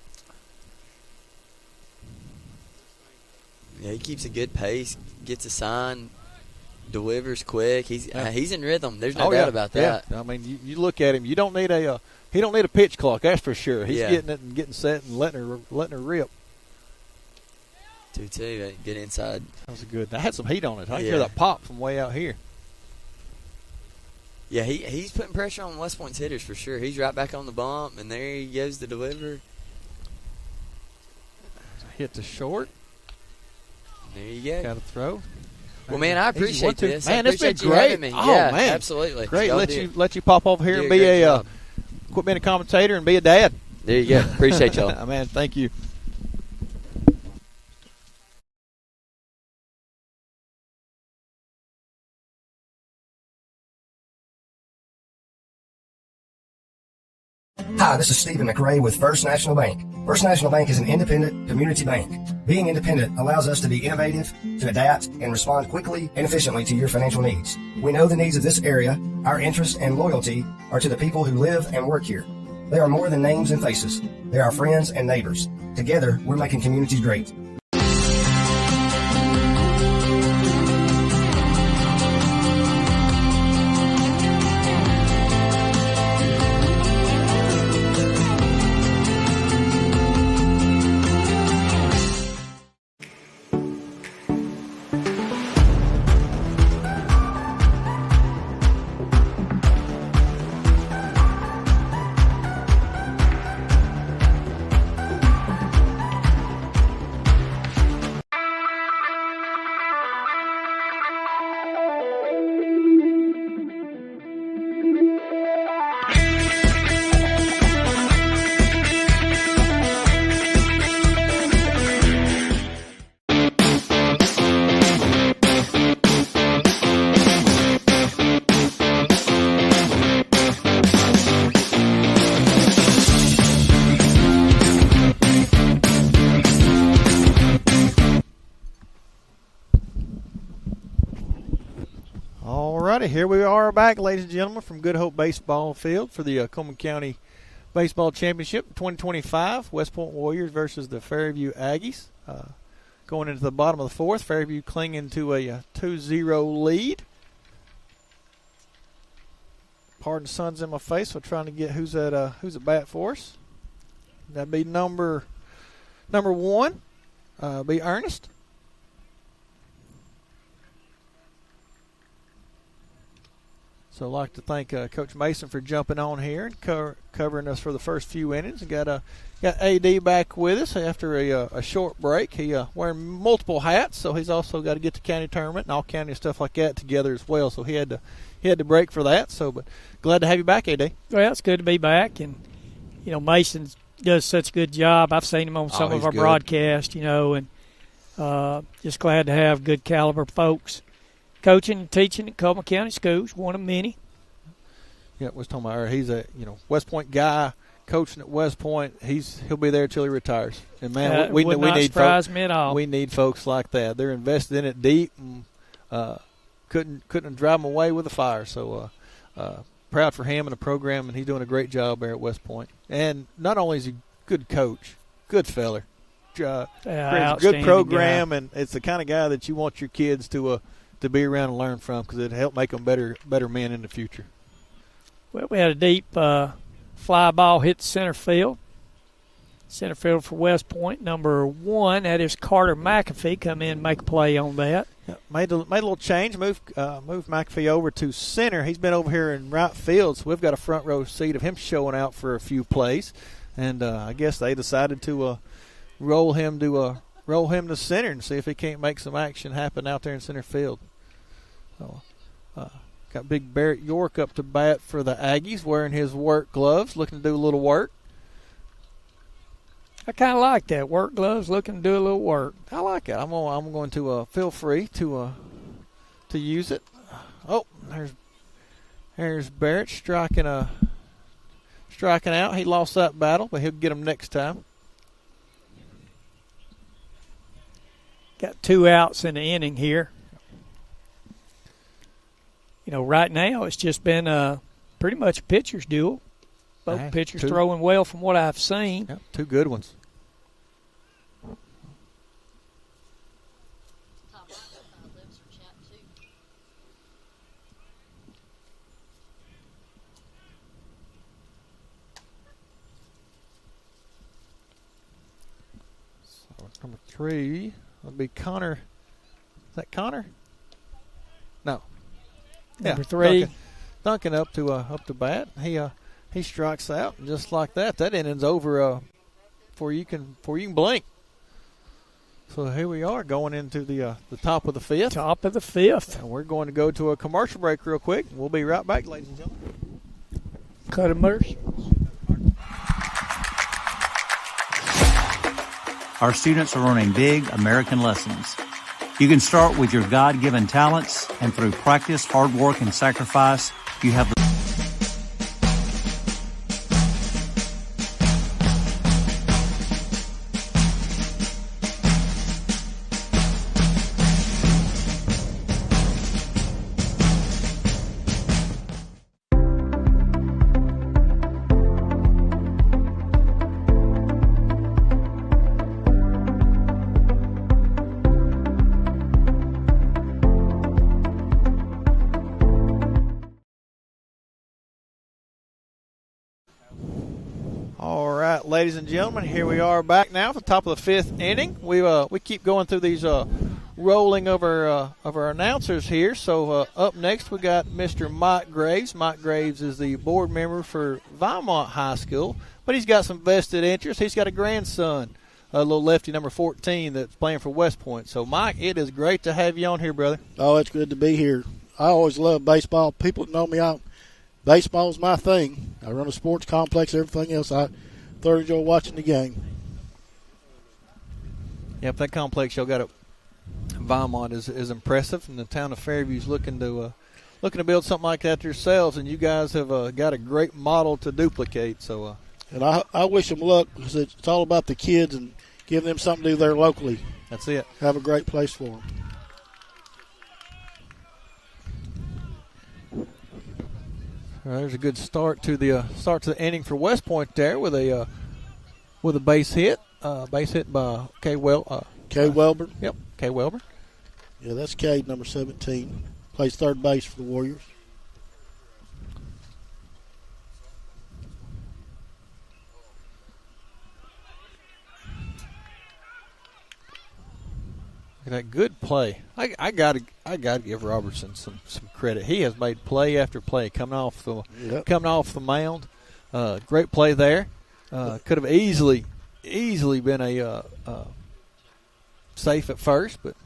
Yeah, he keeps a good pace, gets a sign, delivers quick. He's in rhythm. There's no doubt about that. Yeah. I mean, you look at him. You don't need he don't need a pitch clock. That's for sure. He's getting it and getting set and letting her rip. 2-2, good inside. That was good. That had some heat on it. I can hear that pop from way out here. Yeah, he's putting pressure on West Point's hitters for sure. He's right back on the bump, and there he goes to deliver. Hit the short. There you go. Got to throw. Well, man, I appreciate this. Man, it's been great. Me. Oh, yeah, man. Absolutely. Great. Let you pop over here and be quit being a commentator and be a dad. There you go. Appreciate y'all. Man, thank you. Hi, this is Stephen McRae with First National Bank. First National Bank is an independent community bank. Being independent allows us to be innovative, to adapt, and respond quickly and efficiently to your financial needs. We know the needs of this area. Our interest and loyalty are to the people who live and work here. They are more than names and faces. They are friends and neighbors. Together, we're making communities great. righty, here we are back, ladies and gentlemen, from Good Hope Baseball Field for the Cullman County Baseball Championship 2025. West Point Warriors versus the Fairview Aggies. Going into the bottom of the fourth, Fairview clinging to a 2-0 lead. Pardon the sun's in my face. We're trying to get who's at bat for us. That'd be number 1. Be Ernest. So I'd like to thank Coach Mason for jumping on here and covering us for the first few innings. And got AD back with us after a short break. He wearing multiple hats, so he's also got to get the county tournament and all county stuff like that together as well. So he had to break for that. So, but glad to have you back, AD. Well, it's good to be back, and Mason does such a good job. I've seen him on some of our broadcasts, and just glad to have good caliber folks coaching and teaching at Cullman County Schools, one of many. Yeah, was talking about he's a West Point guy coaching at West Point. He'll be there till he retires. And man, we need surprise me at all. We need folks like that. They're invested in it deep and couldn't drive them away with a fire. So proud for him and the program, and he's doing a great job there at West Point. And not only is he a good coach, good feller, creates a good program, and it's the kind of guy that you want your kids to be around and learn from, because it'll help make them better men in the future. Well, we had a deep fly ball hit center field. Center field for West Point, number 1, that is Carter McAfee, come in and make a play on that. Yeah, made a little change, moved McAfee over to center. He's been over here in right field, so we've got a front row seat of him showing out for a few plays. And I guess they decided to roll him to center and see if he can't make some action happen out there in center field. So, got big Barrett York up to bat for the Aggies, wearing his work gloves, looking to do a little work. I kind of like that, work gloves, looking to do a little work. I like it. I'm going to feel free to use it. Oh, there's Barrett striking out. He lost that battle, but he'll get him next time. Got 2 outs in the inning here. Right now it's just been pretty much a pitcher's duel. Both pitchers throwing well from what I've seen. Yep, 2 good ones. So number 3 would be Connor. Is that Connor? No. Number 3. Duncan up to bat. He strikes out, and just like that inning's over before you can blink. So here we are going into the top of the 5th. Top of the 5th. And we're going to go to a commercial break real quick. We'll be right back, ladies and gentlemen. Cut immersion. Our students are learning big American lessons. You can start with your God-given talents, and through practice, hard work, and sacrifice, you have the Ladies and gentlemen, here we are back now at the top of the 5th inning. We keep going through these rolling of our announcers here. So up next we got Mr. Mike Graves. Mike Graves is the board member for Vinemont High School, but he's got some vested interest. He's got a grandson, a little lefty number 14 that's playing for West Point. So Mike, it is great to have you on here, brother. Oh, it's good to be here. I always love baseball. People that know me, baseball's my thing. I run a sports complex, everything else. I thoroughly enjoy watching the game. Yep, that complex y'all got at Vinemont is impressive, and the town of Fairview is looking to build something like that themselves, and you guys have got a great model to duplicate. So, and I wish them luck, because it's all about the kids and giving them something to do there locally. That's it. Have a great place for them. There's a good start to the inning for West Point there with a base hit. Base hit by Kay Welber. Yep, Kay Welber. Yeah, that's Cade, number 17. Plays third base for the Warriors. That good play. I gotta give Robertson some credit. He has made play after play coming off the mound. Great play there. Could have easily been a safe at first, but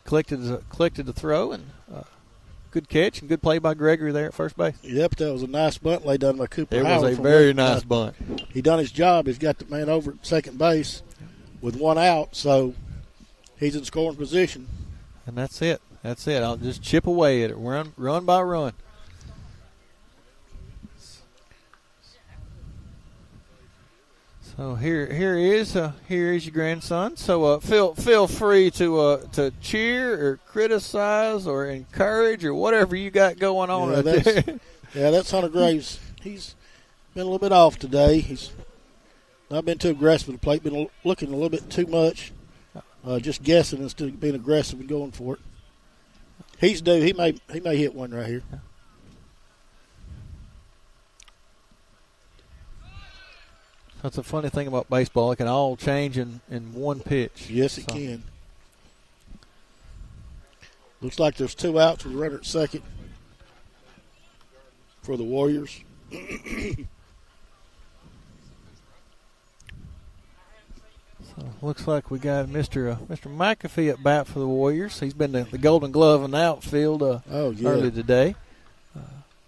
collected the throw, and good catch and good play by Gregory there at first base. Yep, that was a nice bunt laid down by Cooper It Howard. was a very nice bunt. He done his job. He's got the man over at second base with one out, so he's in scoring position. And that's it. I'll just chip away at it, run by run. So here is your grandson. So feel free to cheer or criticize or encourage or whatever you got going on right there. Yeah, that's Hunter Graves. He's been a little bit off today. He's not been too aggressive at the plate. Been looking a little bit too much, just guessing instead of being aggressive and going for it. He's due. He may hit one right here. That's a funny thing about baseball. It can all change in one pitch. Yes, it can. Looks like there's two outs with a runner at second for the Warriors. So looks like we got Mr. McAfee at bat for the Warriors. He's been the Golden Glove in the outfield early today.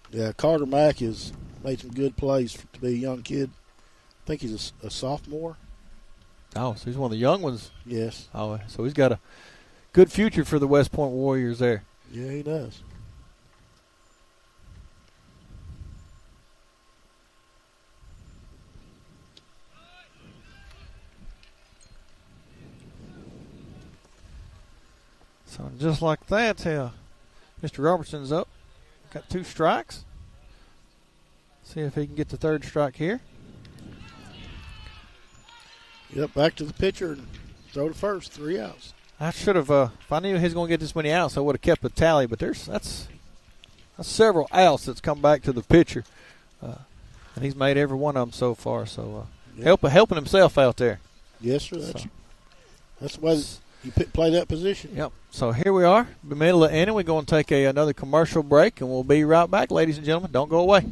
Yeah, Carter Mack has made some good plays to be a young kid. I think he's a sophomore. Oh, so he's one of the young ones. Yes. Oh, so he's got a good future for the West Point Warriors there. Yeah, he does. So just like that, Mr. Robertson's up. Got 2 strikes. See if he can get the third strike here. Yep, back to the pitcher and throw to first. 3 outs. I should have, if I knew he was going to get this many outs, I would have kept the tally. But that's several outs that's come back to the pitcher. And he's made every one of them so far. So helping himself out there. Yes, sir. That's the way you play that position. Yep. So here we are, the middle of the inning. We're going to take another commercial break, and we'll be right back, ladies and gentlemen. Don't go away.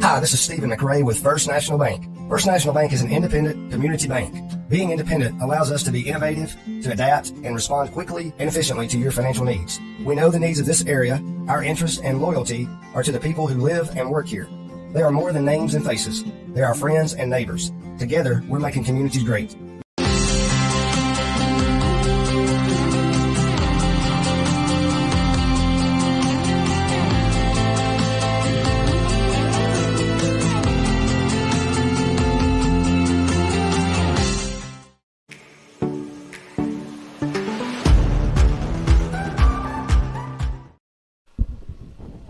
Hi, this is Stephen McRae with First National Bank. First National Bank is an independent community bank. Being independent allows us to be innovative, to adapt, and respond quickly and efficiently to your financial needs. We know the needs of this area. Our interest and loyalty are to the people who live and work here. They are more than names and faces. They are friends and neighbors. Together, we're making communities great.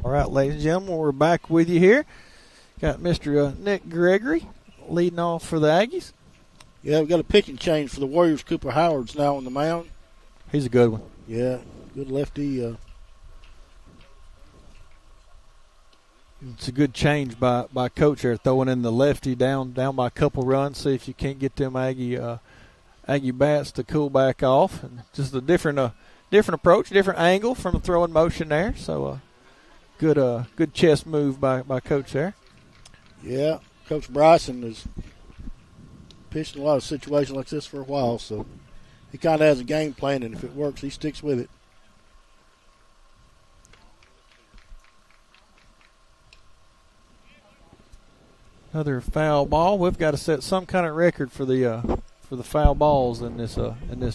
All right, ladies and gentlemen, we're back with you here. Got Mr. Nick Gregory leading off for the Aggies. Yeah, we've got a pitching change for the Warriors. Cooper Howard's now on the mound. He's a good one. Yeah, good lefty. It's a good change by Coach there, throwing in the lefty down by a couple runs. See if you can't get them Aggie bats to cool back off, and just a different approach, different angle from the throwing motion there. So good chest move by Coach there. Yeah, Coach Bryson has pitched in a lot of situations like this for a while, so he kind of has a game plan, and if it works, he sticks with it. Another foul ball. We've got to set some kind of record for the foul balls in this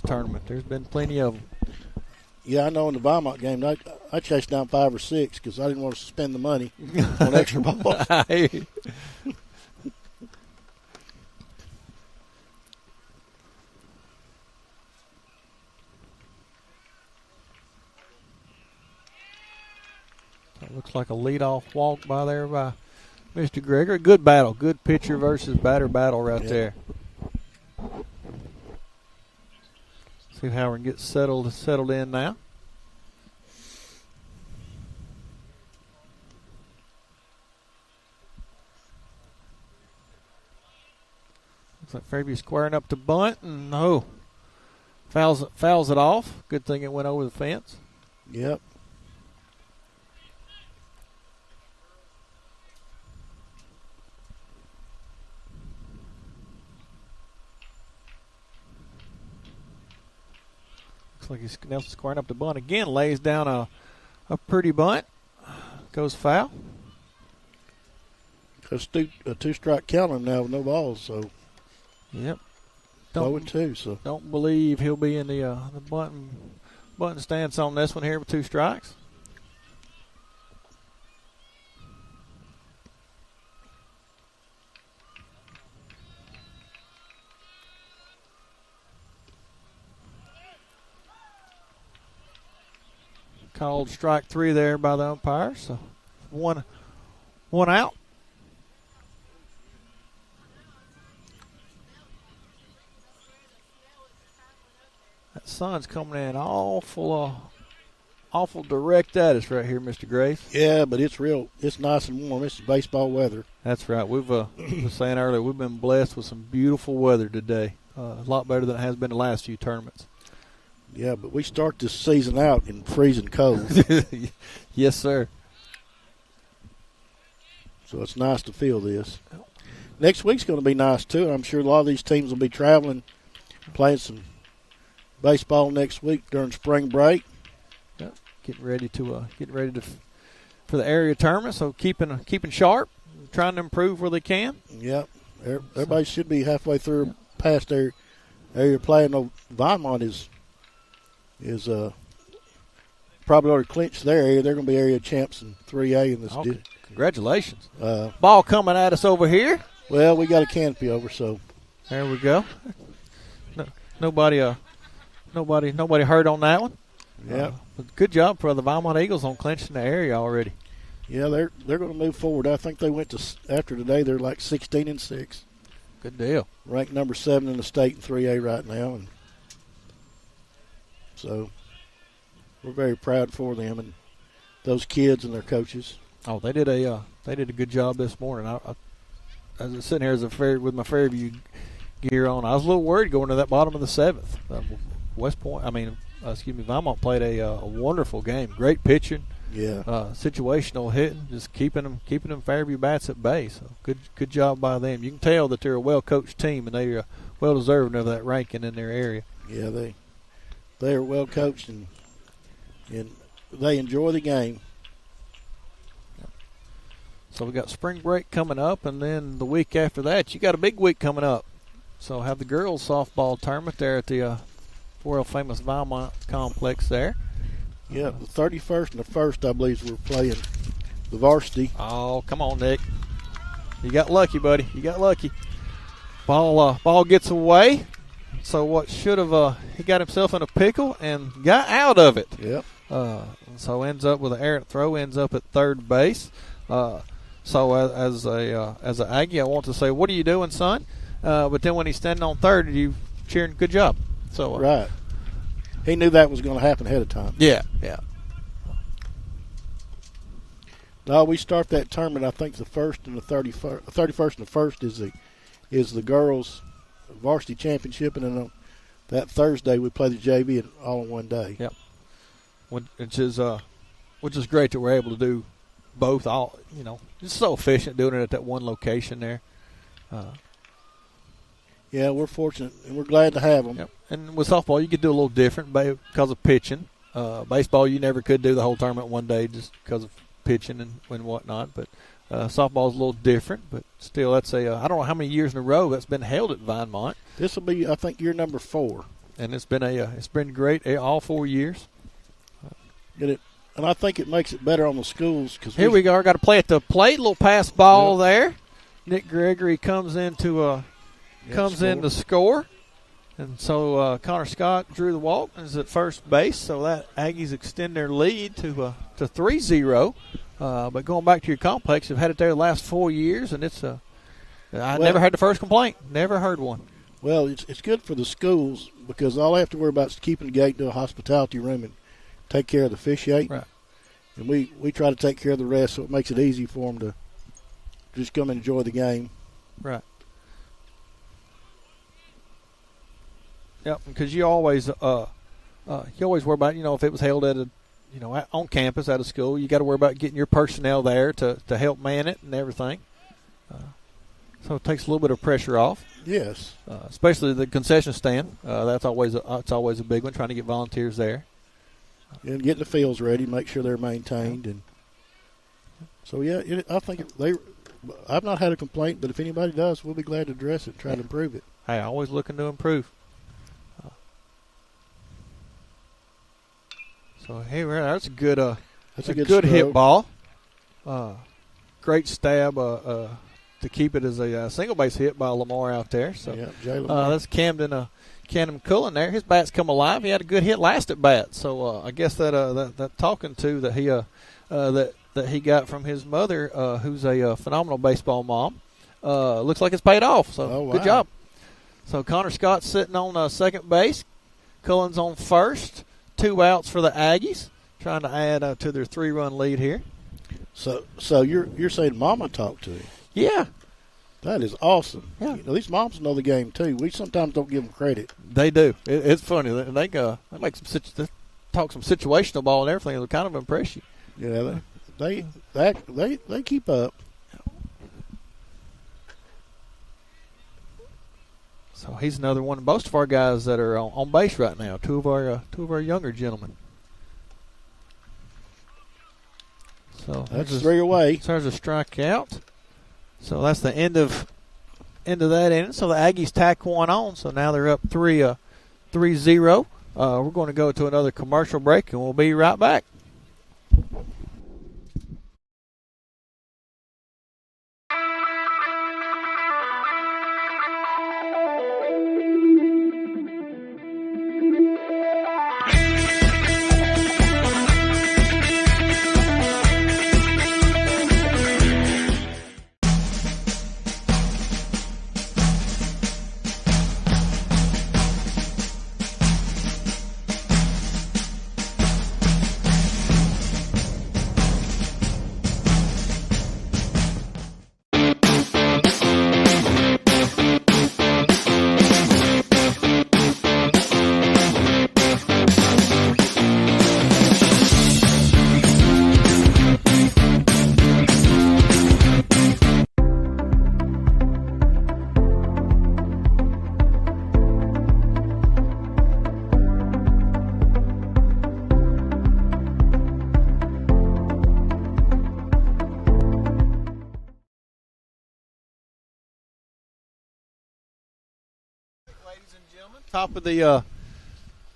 tournament. There's been plenty of them. Yeah, I know in the Valmont game, I chased down 5 or 6 because I didn't want to spend the money on extra balls. It looks like a leadoff walk by Mr. Gregory. Good battle. Good pitcher versus batter battle right there. See how we can get settled in now. Looks like Fairview squaring up to bunt, and fouls it off. Good thing it went over the fence. Yep. Looks like Nelson squaring up the bunt again. Lays down a pretty bunt. Goes foul. It's a 2-strike count on him now with no balls. So. Yep. 0-2. So. Don't believe he'll be in the button stance on this one here with 2 strikes. Called strike 3 there by the umpire. So one out. That sun's coming in awful direct at us right here, Mr. Graves. Yeah, but it's nice and warm. It's baseball weather. That's right. We've was saying earlier, we've been blessed with some beautiful weather today. A lot better than it has been the last few tournaments. Yeah, but we start this season out in freezing cold. Yes, sir. So it's nice to feel this. Next week's going to be nice, too. I'm sure a lot of these teams will be traveling, playing some baseball next week during spring break. Yep. Getting ready for the area tournament, so keeping sharp, trying to improve where they can. Yep. Everybody should be halfway through past their area playing. No, Vinemont is probably already clinched their area. They're going to be area champs in 3A in this. Okay. Congratulations. Ball coming at us over here. Well, we got a canopy over, so. There we go. Nobody hurt on that one. Yeah. Good job for the Vinemont Eagles on clinching the area already. Yeah, they're going to move forward. I think they went to, after today, they're like 16-6. Good deal. Ranked number 7 in the state in 3A right now, and so we're very proud for them and those kids and their coaches. Oh, they did a good job this morning. I was sitting here with my Fairview gear on. I was a little worried going to that bottom of the 7th. Vinemont played a wonderful game. Great pitching. Yeah. Situational hitting, just keeping them Fairview bats at bay. So good job by them. You can tell that they're a well coached team and they are well deserving of that ranking in their area. Yeah, they are well coached and they enjoy the game. So we got spring break coming up, and then the week after that, you got a big week coming up. So have the girls softball tournament there at the world famous Vinemont complex there. Yeah, the 31st and the 1st, I believe, we're playing the varsity. Oh, come on, Nick. You got lucky, buddy. You got lucky. Ball gets away. So what should have he got himself in a pickle and got out of it. Yep. So ends up with an errant throw. Ends up at third base. So as a Aggie, I want to say, what are you doing, son? But then when he's standing on third, you cheering, good job. So right. He knew that was going to happen ahead of time. Yeah. No, we start that tournament. I think the 1st and the 31st and the 1st is the girls' varsity championship, and then on that Thursday we play the JV all in one day. Yep. Which is great that we're able to do both. All it's so efficient doing it at that one location there. Yeah, we're fortunate and we're glad to have them. Yep. And with softball, you could do a little different because of pitching. Baseball, you never could do the whole tournament one day just because of pitching and whatnot. But softball is a little different. But still, that's I don't know how many years in a row that's been held at Vinemont. This will be, I think, year number 4. And it's been great all 4 years. and I think it makes it better on the schools. Cause here we go. Got to play at the plate. Little pass ball there. Nick Gregory comes in to score. And so Connor Scott drew the walk and is at first base. So that Aggies extend their lead to 3-0. But going back to your complex, they've had it there the last 4 years, and it's I never had the first complaint. Never heard one. Well, it's good for the schools because all they have to worry about is keeping the gate to a hospitality room and take care of the officiating. Right. And we try to take care of the rest, so it makes it easy for them to just come and enjoy the game. Right. Yep, because you always worry about, if it was held at on campus at a school, you got to worry about getting your personnel there to help man it and everything. So it takes a little bit of pressure off. Yes. Especially the concession stand. That's always a big one, trying to get volunteers there. And getting the fields ready, make sure they're maintained. And so, I think I've not had a complaint, but if anybody does, we'll be glad to address it and try to improve it. Hey, always looking to improve. So that's a good hit ball. Great stab to keep it as a single base hit by Lamar out there. So that's Camden Cullman there. His bat's come alive. He had a good hit last at bat. So I guess that talking to that he that he got from his mother, who's a phenomenal baseball mom, looks like it's paid off. So good job. So Connor Scott's sitting on second base. Cullen's on first. 2 outs for the Aggies, trying to add to their 3-run lead here. So you're saying Mama talked to him? Yeah, that is awesome. Yeah, these moms know the game too. We sometimes don't give them credit. They do. It's funny. They make they talk some situational ball and everything. It'll kind of impress you. Yeah, they keep up. So he's another one. Most of our guys that are on base right now. Two of our younger gentlemen. So that's 3 away. So there's a strikeout. So that's the end of that inning. So the Aggies tack one on. So now they're up 3-0. We're going to go to another commercial break, and we'll be right back.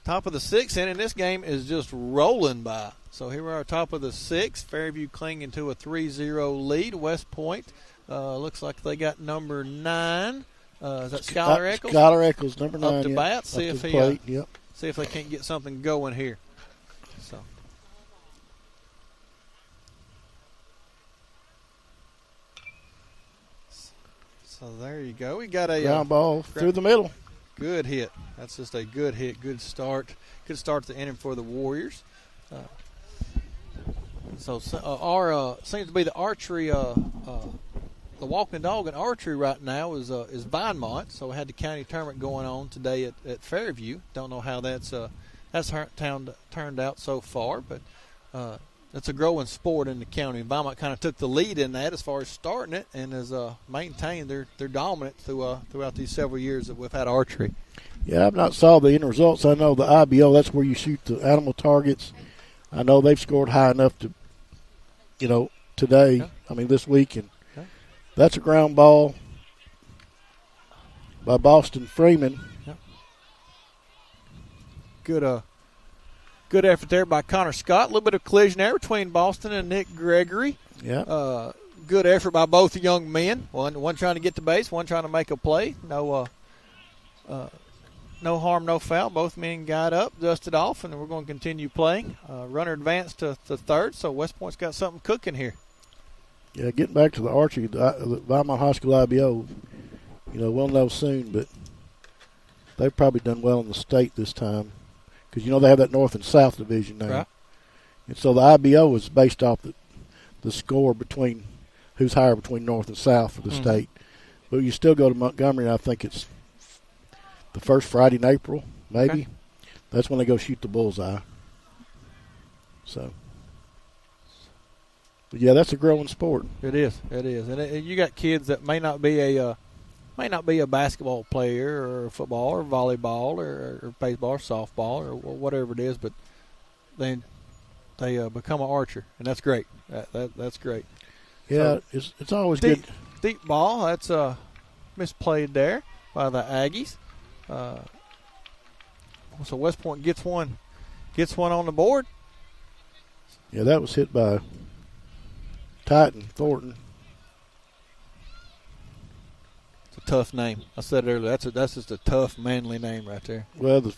Top of the sixth inning. This game is just rolling by. So here we are, top of the sixth. Fairview clinging to a 3-0 lead. West Point looks like they got number 9. Is that Skylar Eccles? Skylar Eccles, number 9. Up to bat. See if they can't get something going here. So there you go. We got a ground ball through the middle. Good hit. That's just a good hit. Good start. Good start to the inning for the Warriors. Our seems to be the archery. The walking dog in archery right now is Vinemont. So we had the county tournament going on today at Fairview. Don't know how that's turned out so far, but it's a growing sport in the county. Vinemont kind of took the lead in that as far as starting it, and has maintained their dominance throughout these several years that we've had archery. Yeah, I've not saw the end results. I know the IBO, that's where you shoot the animal targets. I know they've scored high enough to, today. Yeah. I mean, this week, and that's a ground ball by Boston Freeman. Yeah. Good effort there by Connor Scott. A little bit of collision there between Boston and Nick Gregory. Yeah. Good effort by both young men. One trying to get to base, one trying to make a play. No harm, no foul. Both men got up, dusted off, and we're going to continue playing. Runner advanced to third, so West Point's got something cooking here. Yeah, getting back to the archery, the Valmont High School IBO, we'll know soon, but they've probably done well in the state this time because, they have that North and South division now. Right. And so the IBO is based off the score between who's higher between North and South for the state. But you still go to Montgomery, and I think it's the first Friday in April, maybe. Okay. That's when they go shoot the bullseye. So, but yeah, that's a growing sport. It is, and you got kids that may not be a basketball player or football or volleyball or baseball or softball or whatever it is, but they become an archer, and that's great. That's great. Yeah, so, it's always good. Deep ball. That's misplayed there by the Aggies. So West Point gets one on the board. Yeah, that was hit by Titan Thornton. It's a tough name. I said it earlier. That's just a tough, manly name right there. Well,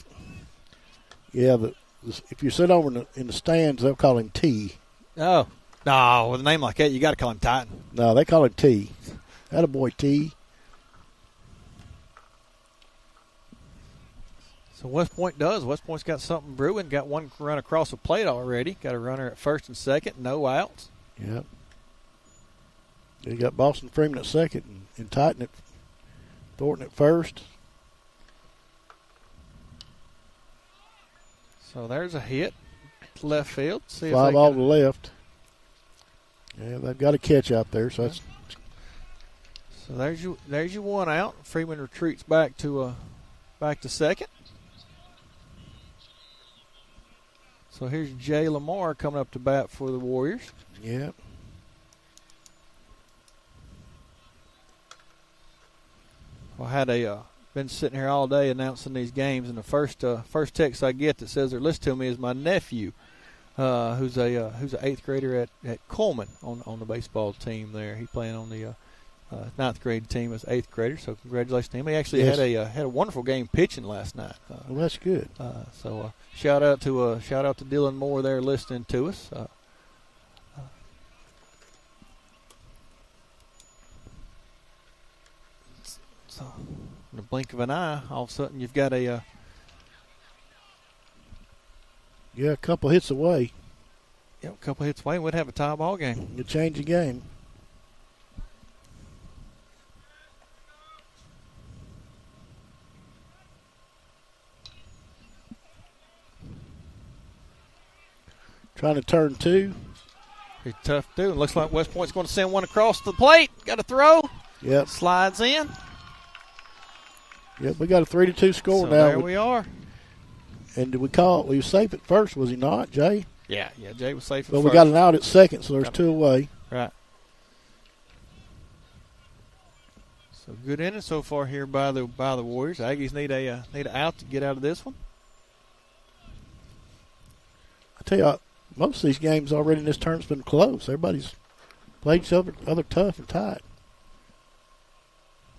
if you sit over in the stands, they'll call him T. Oh, no, with a name like that, you got to call him Titan. No, they call him T. That a boy T. So West Point does. West Point's got something brewing. Got one run across the plate already. Got a runner at first and second. No outs. Yep. You got Boston Freeman at second and Titan at Thornton at first. So there's a hit to left field. See Fly if ball to left. Yeah, they've got a catch out there. So there's your one out. Freeman retreats back to second. So here's Jay Lamar coming up to bat for the Warriors. Yeah. Well, I had been sitting here all day announcing these games, and the first text I get that says they're listening to me is my nephew, who's an 8th grader at Cullman on the baseball team there. He's playing on the 9th grade team as 8th grader, so congratulations to him. He actually had a wonderful game pitching last night. Well, that's good. So shout out to Dylan Moore there listening to us. So in the blink of an eye, all of a sudden you've got a couple hits away. a couple hits away, we'd have a tie ball game. You change the game. Trying to turn two. Pretty tough to do. It looks like West Point's going to send one across the plate. Got to throw. Yep. Slides in. Yep, we got a 3-2 score So now. there we are. And did we call it? We were safe at first, was he not, Jay? Yeah, Jay was safe at Well, first. we got an out at second, so there's two away. Right. So good inning so far here by the Warriors. Aggies need an out to get out of this one. I tell you, most of these games already in this tournament's been close. Everybody's played each other tough and tight.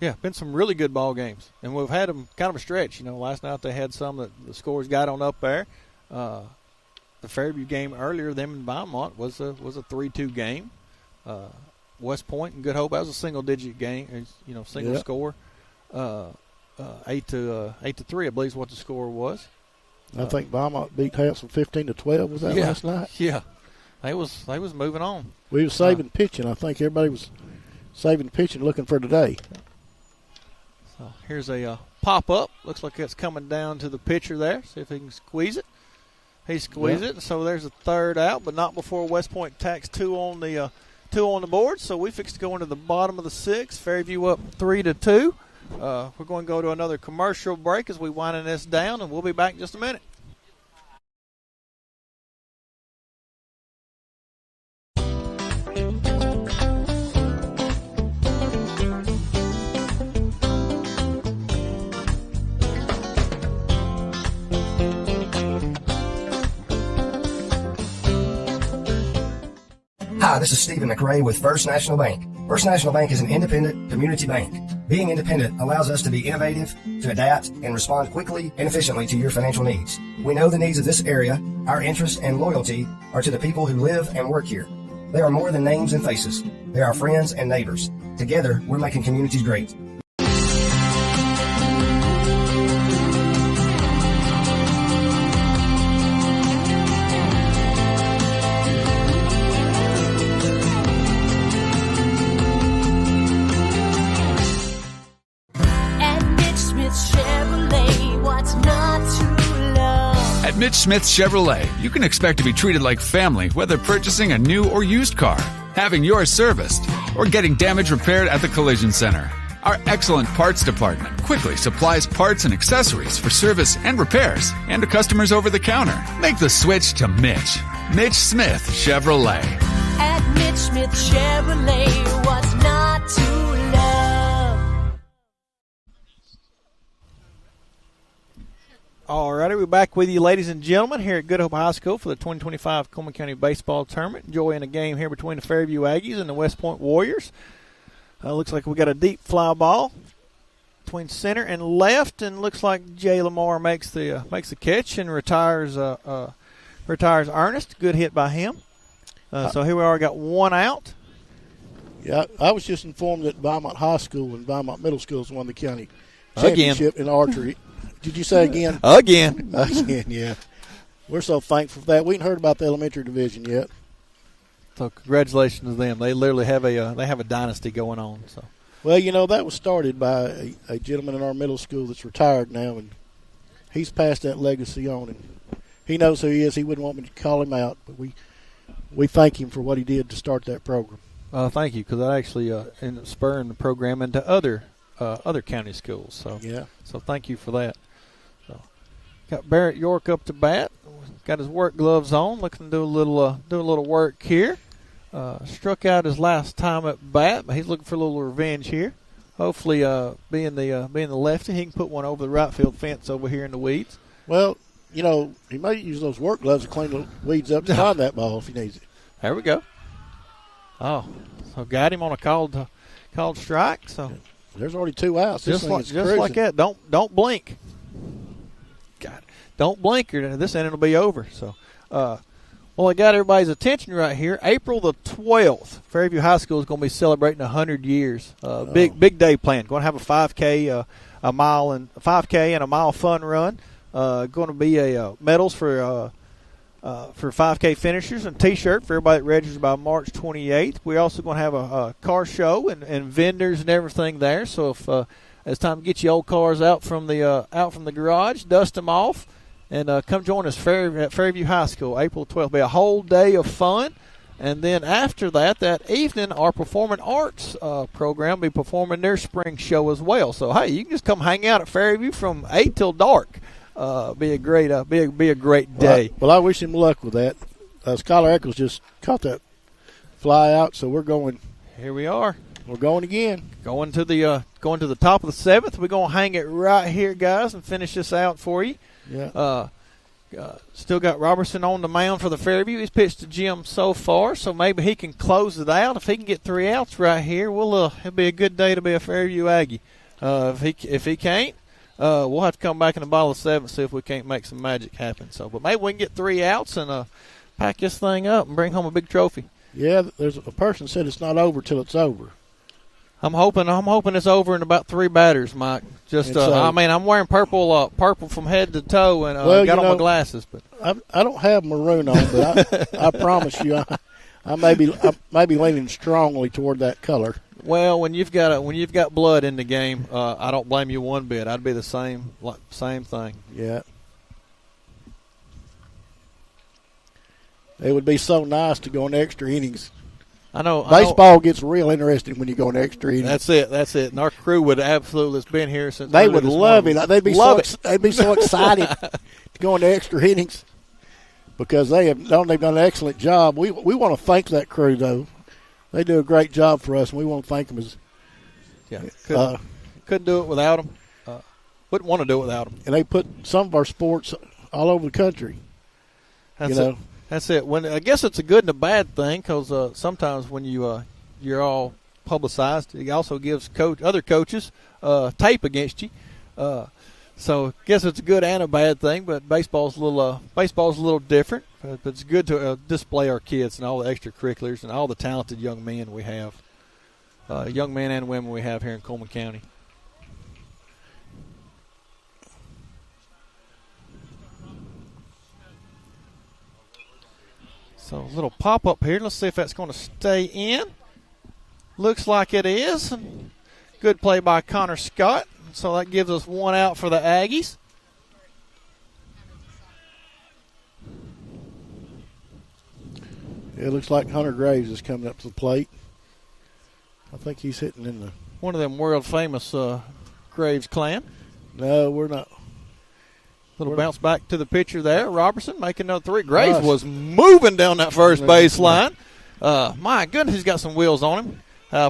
Yeah, been some really good ball games, and we've had them kind of a stretch. Last night they had some that the scores got on up there. The Fairview game earlier, them in Beaumont was a 3-2 game. West Point and Good Hope, that was a single-digit game, single score. 8-3, I believe is what the score was. I think Beaumont beat Hanson 15-12. Was that last night? Yeah, they was moving on. We was saving pitching. I think everybody was saving pitching, looking for today. So here's a pop-up. Looks like it's coming down to the pitcher there. See if he can squeeze it. He squeezed it, so there's a third out, but not before West Point tacks two on the board. So we fixed to go into the bottom of the 6th. Fairview up 3-2. We're going to go to another commercial break as we winding this down, and we'll be back in just a minute. Hi, this is Stephen McRae with First National Bank. First National Bank is an independent community bank. Being independent allows us to be innovative, to adapt, and respond quickly and efficiently to your financial needs. We know the needs of this area. Our interest and loyalty are to the people who live and work here. They are more than names and faces. They are friends and neighbors. Together, we're making communities great. At Mitch Smith Chevrolet, you can expect to be treated like family, whether purchasing a new or used car, having yours serviced, or getting damage repaired at the Collision Center. Our excellent parts department quickly supplies parts and accessories for service and repairs, and to customers over the counter. Make the switch to Mitch. Mitch Smith Chevrolet. At Mitch Smith Chevrolet, what's not to love? Alrighty, we're back with you, ladies and gentlemen, here at Good Hope High School for the 2025 Cullman County Baseball Tournament. Enjoying a game here between the Fairview Aggies and the West Point Warriors. Looks like we got a deep fly ball between center and left, and looks like Jay Lamar makes the catch and retires Ernest. Good hit by him. So here we are, got one out. Yeah, I was just informed that Beaumont High School and Beaumont Middle School has won the county championship in archery. Did you say again? Again, yeah. We're so thankful for that. We ain't heard about the elementary division yet. So congratulations to them. They literally have a dynasty going on. So, well, that was started by a gentleman in our middle school that's retired now, and he's passed that legacy on. And he knows who he is. He wouldn't want me to call him out, but we thank him for what he did to start that program. Thank you, because that actually ended up spurring the program into other county schools. So yeah. So thank you for that. So got Barrett York up to bat. Got his work gloves on, looking to do a little work here. Struck out his last time at bat, but he's looking for a little revenge here. Hopefully, being the lefty, he can put one over the right field fence over here in the weeds. Well, he might use those work gloves to clean the weeds up behind that ball if he needs it. There we go. Oh, so got him on a called strike. So there's already two outs. Just like that. Don't blink. God, don't blink, or this inning will be over. So, well, I got everybody's attention right here. April the 12th, Fairview High School is going to be celebrating 100 years. Big day planned. Going to have a 5K, a mile and a mile fun run. Going to be medals for 5K finishers and T-shirt for everybody that registers by March 28th. We're also going to have a car show and vendors and everything there. So if it's time to get your old cars out from the garage, dust them off, and come join us at Fairview High School, April 12th. It'll be a whole day of fun. And then after that evening, our performing arts program will be performing their spring show as well. So, hey, you can just come hang out at Fairview from 8 till dark. Be a great day. Well, I wish him luck with that. Skylar Eccles just caught that fly out, so we're going. Here we are. We're going again. Going to the top of the seventh. We're gonna hang it right here, guys, and finish this out for you. Yeah. Still got Robertson on the mound for the Fairview. He's pitched to Jim so far, so maybe he can close it out. If he can get 3 outs right here, it'll be a good day to be a Fairview Aggie. If he can't, we'll have to come back in the bottom of the seventh, see if we can't make some magic happen. So, but maybe we can get 3 outs and pack this thing up and bring home a big trophy. Yeah, there's a person said it's not over till it's over. I'm hoping it's over in about 3 batters, Mike. I'm wearing purple from head to toe, and got on my glasses. But I don't have maroon on, but I promise you, I may be leaning strongly toward that color. Well, when you've got blood in the game, I don't blame you one bit. I'd be the same thing. Yeah. It would be so nice to go in extra innings. I know. Baseball gets real interesting when you go in extra innings. That's it. And our crew would absolutely have been here since they would love it. They'd be so excited to go into extra innings because they've done an excellent job. We want to thank that crew though. They do a great job for us, and we want to thank them. Couldn't do it without them. Wouldn't want to do it without them. And they put some of our sports all over the country. That's That's it. When I guess it's a good and a bad thing because sometimes when you're all publicized, it also gives other coaches tape against you. So I guess it's a good and a bad thing. But baseball's a little different. But it's good to display our kids and all the extracurriculars and all the talented young men we have, young men and women we have here in Cullman County. So a little pop-up here. Let's see if that's going to stay in. Looks like it is. Good play by Connor Scott. So that gives us one out for the Aggies. It looks like Hunter Graves is coming up to the plate. I think he's hitting in the... One of them world-famous Graves clan. No, we're not. Little bounce back to the pitcher there. Robertson making another three. Graves was moving down that first base line. My goodness, he's got some wheels on him.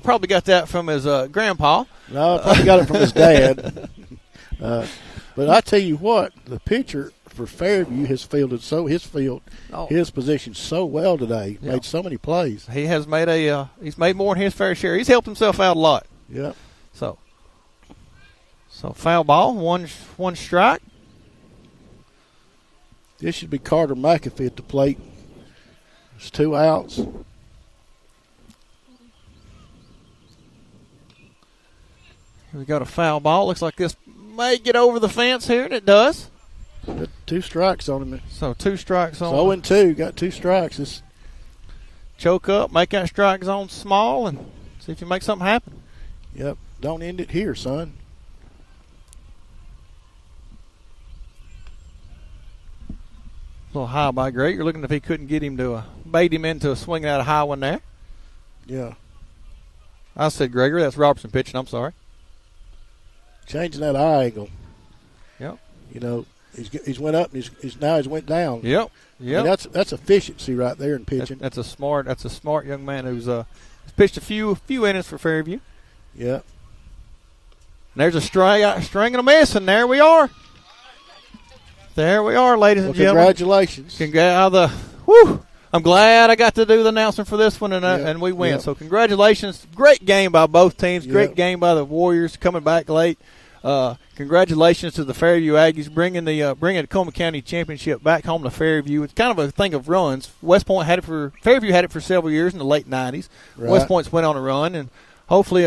Probably got that from his grandpa. No, probably got it from his dad. But I tell you what, the pitcher for Fairview has fielded his position so well today. Yeah. Made so many plays. He has made he's made more than his fair share. He's helped himself out a lot. Yeah. So foul ball, one strike. This should be Carter McAfee at the plate. There's 2 outs. Here we got a foul ball. Looks like this may get over the fence here, and it does. Got 2 strikes on him. So 2 strikes on him. 0-2. Got 2 strikes. This choke up, make that strike zone small, and see if you make something happen. Yep. Don't end it here, son. A little high by Gray. You're looking if he couldn't get him to bait him into a swing out a high one there. Yeah. I said Gregory. That's Robertson pitching. I'm sorry. Changing that eye angle. Yep. You know, he's went up and he's went down. Yep. Yep. I mean, that's efficiency right there in pitching. That's a smart young man who's pitched a few innings for Fairview. Yeah. And there's a string and a miss, and there we are. There we are, ladies and gentlemen. Congratulations. I'm glad I got to do the announcement for this one, and we win. Yep. So congratulations. Great game by both teams. Yep. Great game by the Warriors coming back late. Congratulations to the Fairview Aggies bringing the Cullman County Championship back home to Fairview. It's kind of a thing of runs. Fairview had it for several years in the late 90s. Right. West Point's went on a run, and hopefully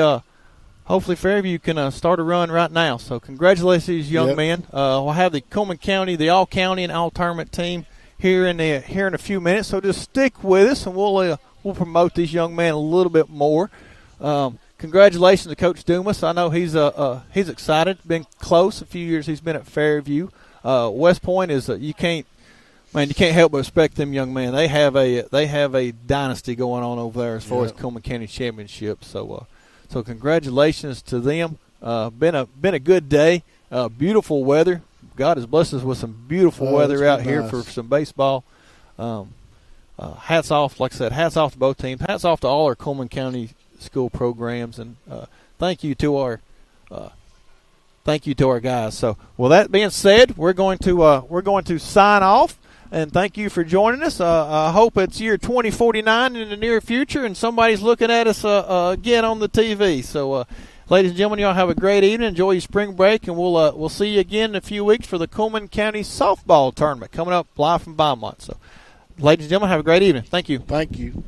Fairview can start a run right now. So congratulations, young men. We'll have the Cullman County, the all-county and all-tournament team here in a few minutes. So just stick with us, and we'll promote these young men a little bit more. Congratulations to Coach Dumas. I know he's excited. Been close a few years. He's been at Fairview. West Point is you can't help but respect them young men. They have a dynasty going on over there as far as Cullman County Championship. So congratulations to them. Been a good day. Beautiful weather. God has blessed us with some beautiful weather out here for some baseball. Hats off, like I said, hats off to both teams. Hats off to all our Cullman County school programs, and thank you to our guys. So, with that being said, we're going to sign off. And thank you for joining us. I hope it's year 2049 in the near future, and somebody's looking at us again on the TV. So, ladies and gentlemen, y'all have a great evening. Enjoy your spring break, and we'll see you again in a few weeks for the Cullman County softball tournament coming up live from Beaumont. So, ladies and gentlemen, have a great evening. Thank you. Thank you.